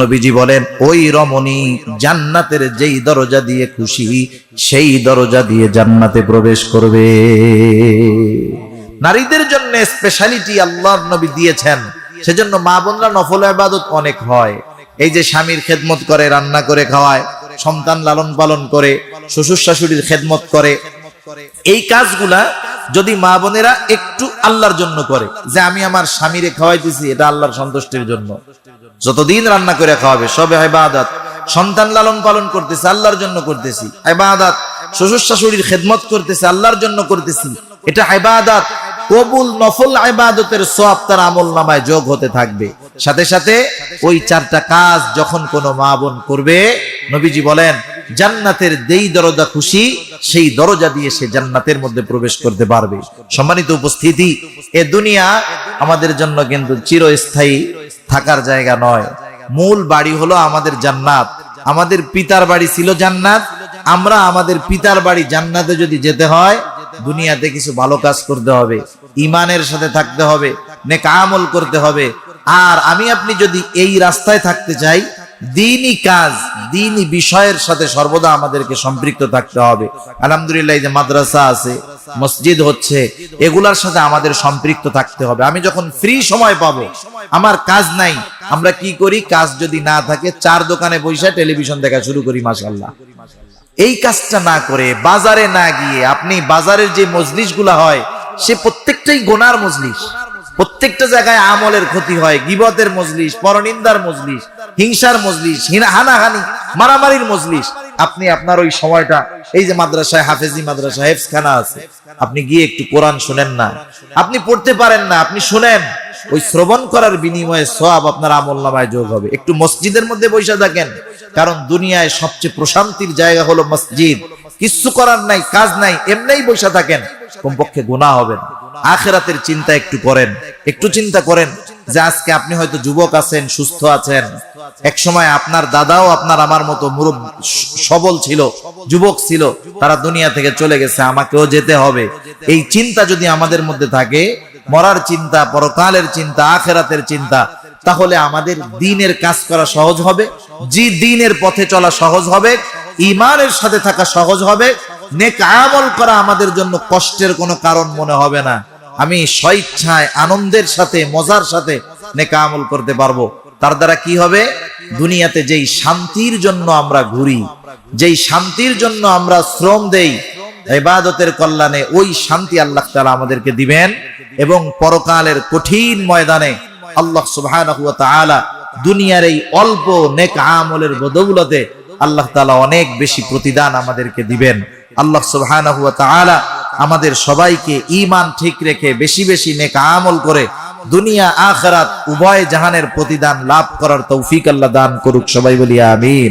নবীজি বলেন, ওই রমণী জান্নাতের যেই দরজা দিয়ে খুশি সেই দরজা দিয়ে জান্নাতে প্রবেশ করবে। নারীদের জন্য স্পেশালিটি আল্লাহর নবী দিয়েছেন, সেজন্য মা বোনরা নফল ইবাদত অনেক হয়। এই যে স্বামীর খেদমত করে, রান্না করে খাওয়ায়, সন্তান লালন পালন করে, শ্বশুর শাশুড়ির খেদমত করে, এই কাজগুলা যদি মা বোনেরা একটু আল্লাহর জন্য করে, যে আমি আমার স্বামীরে খাওয়াইতেছি এটা আল্লাহর সন্তুষ্টির জন্য, যতদিন রান্না করে খাওয়াবে সব ইবাদত, সন্তান লালন পালন করতেছি আল্লাহর জন্য করতেছি ইবাদত, শ্বশুর শাশুড়ির খেদমত করতেছি আল্লাহর জন্য করতেছি, এটা ইবাদত, কবুল নফল ইবাদতের সওয়াব তার আমলনামায় যোগ হতে থাকবে। সাথে সাথে ওই 4টা কাজ যখন কোনো মা বোন করবে, নবীজি বলেন জান্নাতের যেই দরজা খুশি সেই দরজা দিয়ে সে জান্নাতের মধ্যে প্রবেশ করতে পারবে। সম্মানিত উপস্থিতি, এ দুনিয়া আমাদের জন্য কিন্তু চিরস্থায়ী থাকার জায়গা নয়। মূল বাড়ি হলো আমাদের জান্নাত। আমাদের পিতার বাড়ি ছিল জান্নাত, আমরা আমাদের পিতার বাড়ি জান্নাতে যদি যেতে হয়, দুনিয়াতে কিছু ভালো কাজ করতে হবে, ঈমানের সাথে থাকতে হবে, নেক আমল করতে হবে। আর আমি আপনি যদি এই রাস্তায় থাকতে চাই, দ্বীনি কাজ, দ্বীনি বিষয়ের সাথে সর্বদা আমাদেরকে সম্পৃক্ত থাকতে হবে। আলহামদুলিল্লাহ, এই যে মাদ্রাসা আছে, মসজিদ হচ্ছে, এগুলার সাথে আমাদের সম্পৃক্ত থাকতে হবে। আমি যখন ফ্রি সময় পাবো, আমার কাজ নাই, আমরা কি করি? কাজ যদি না থাকে, চার দোকানে বসে টেলিভিশন দেখা শুরু করি। মাশাআল্লাহ, এই কাজটা না করে, বাজারে না গিয়ে, আপনি বাজারের যে মজলিসগুলা হয়, সে প্রত্যেকটাই গোনার মজলিস। প্রত্যেকটা জায়গায় আমলের ক্ষতি হয়, গীবতের মজলিস, পরনিন্দার মজলিস, হিংসার মজলিস, হানাহানি মারামারির মজলিস। আপনি আপনার ওই সময়টা, এই যে মাদ্রাসায় হাফেজি মাদ্রাসা, হেফজখানা আছে, আপনি গিয়ে একটু কোরআন শুনেন না। আপনি পড়তে পারেন না, আপনি শুনেন, ওই শ্রবণ করার বিনিময়ে সওয়াব আপনার আমলনামায় যোগ হবে। একটু মসজিদের মধ্যে বসে থাকেন, কারণ দুনিয়ায় সবচেয়ে প্রশান্তির জায়গা হলো মসজিদ। কিচ্ছু করার নাই, কাজ নাই, এমনিই বসে থাকেন, কমপক্ষে গুনাহ হবে না। আখিরাতের চিন্তা একটু করেন, একটু চিন্তা করেন যে আজকে আপনি হয়তো যুবক আছেন, সুস্থ আছেন, এক সময় আপনার দাদাও আপনার আমার মতো সবল ছিল, যুবক ছিল, তারা দুনিয়া থেকে চলে গেছে, আমাকেও যেতে হবে। এই চিন্তা যদি আমাদের মধ্যে থাকে, মরার চিন্তা, পরকালের চিন্তা, আখিরাতের চিন্তা, তাহলে আমাদের দ্বীনের কাজ করা সহজ হবে, দ্বীনের পথে চলা সহজ হবে, ঈমানের সাথে থাকা সহজ হবে, নেক আমল করা আমাদের জন্য কষ্টের কোনো কারণ মনে হবে না। আমি স্বেচ্ছায়, আনন্দের সাথে, মজার সাথে নেক আমল করতে পারবো। তার দ্বারা কি হবে? দুনিয়াতে যেই শান্তির জন্য আমরা ঘুরি, যেই শান্তির জন্য আমরা শ্রম দেই ইবাদতের কল্যাণে, ওই শান্তি আল্লাহ তাআলা আমাদেরকে দিবেন। এবং পরকালের কঠিন ময়দানে আল্লাহ সুবহানাহু ওয়া তাআলা দুনিয়ার এই অল্প নেক আমলের বদৌলতে আল্লাহ তাআলা অনেক বেশি প্রতিদান আমাদেরকে দিবেন। আল্লাহ সুবহানাহু ওয়া তাআলা আমাদের সবাইকে ঈমান ঠিক রেখে বেশি বেশি নেক আমল করে দুনিয়া আখিরাত উভয় জাহানের প্রতিদান লাভ করার তৌফিক আল্লাহ দান করুক। সবাই বলি আমিন।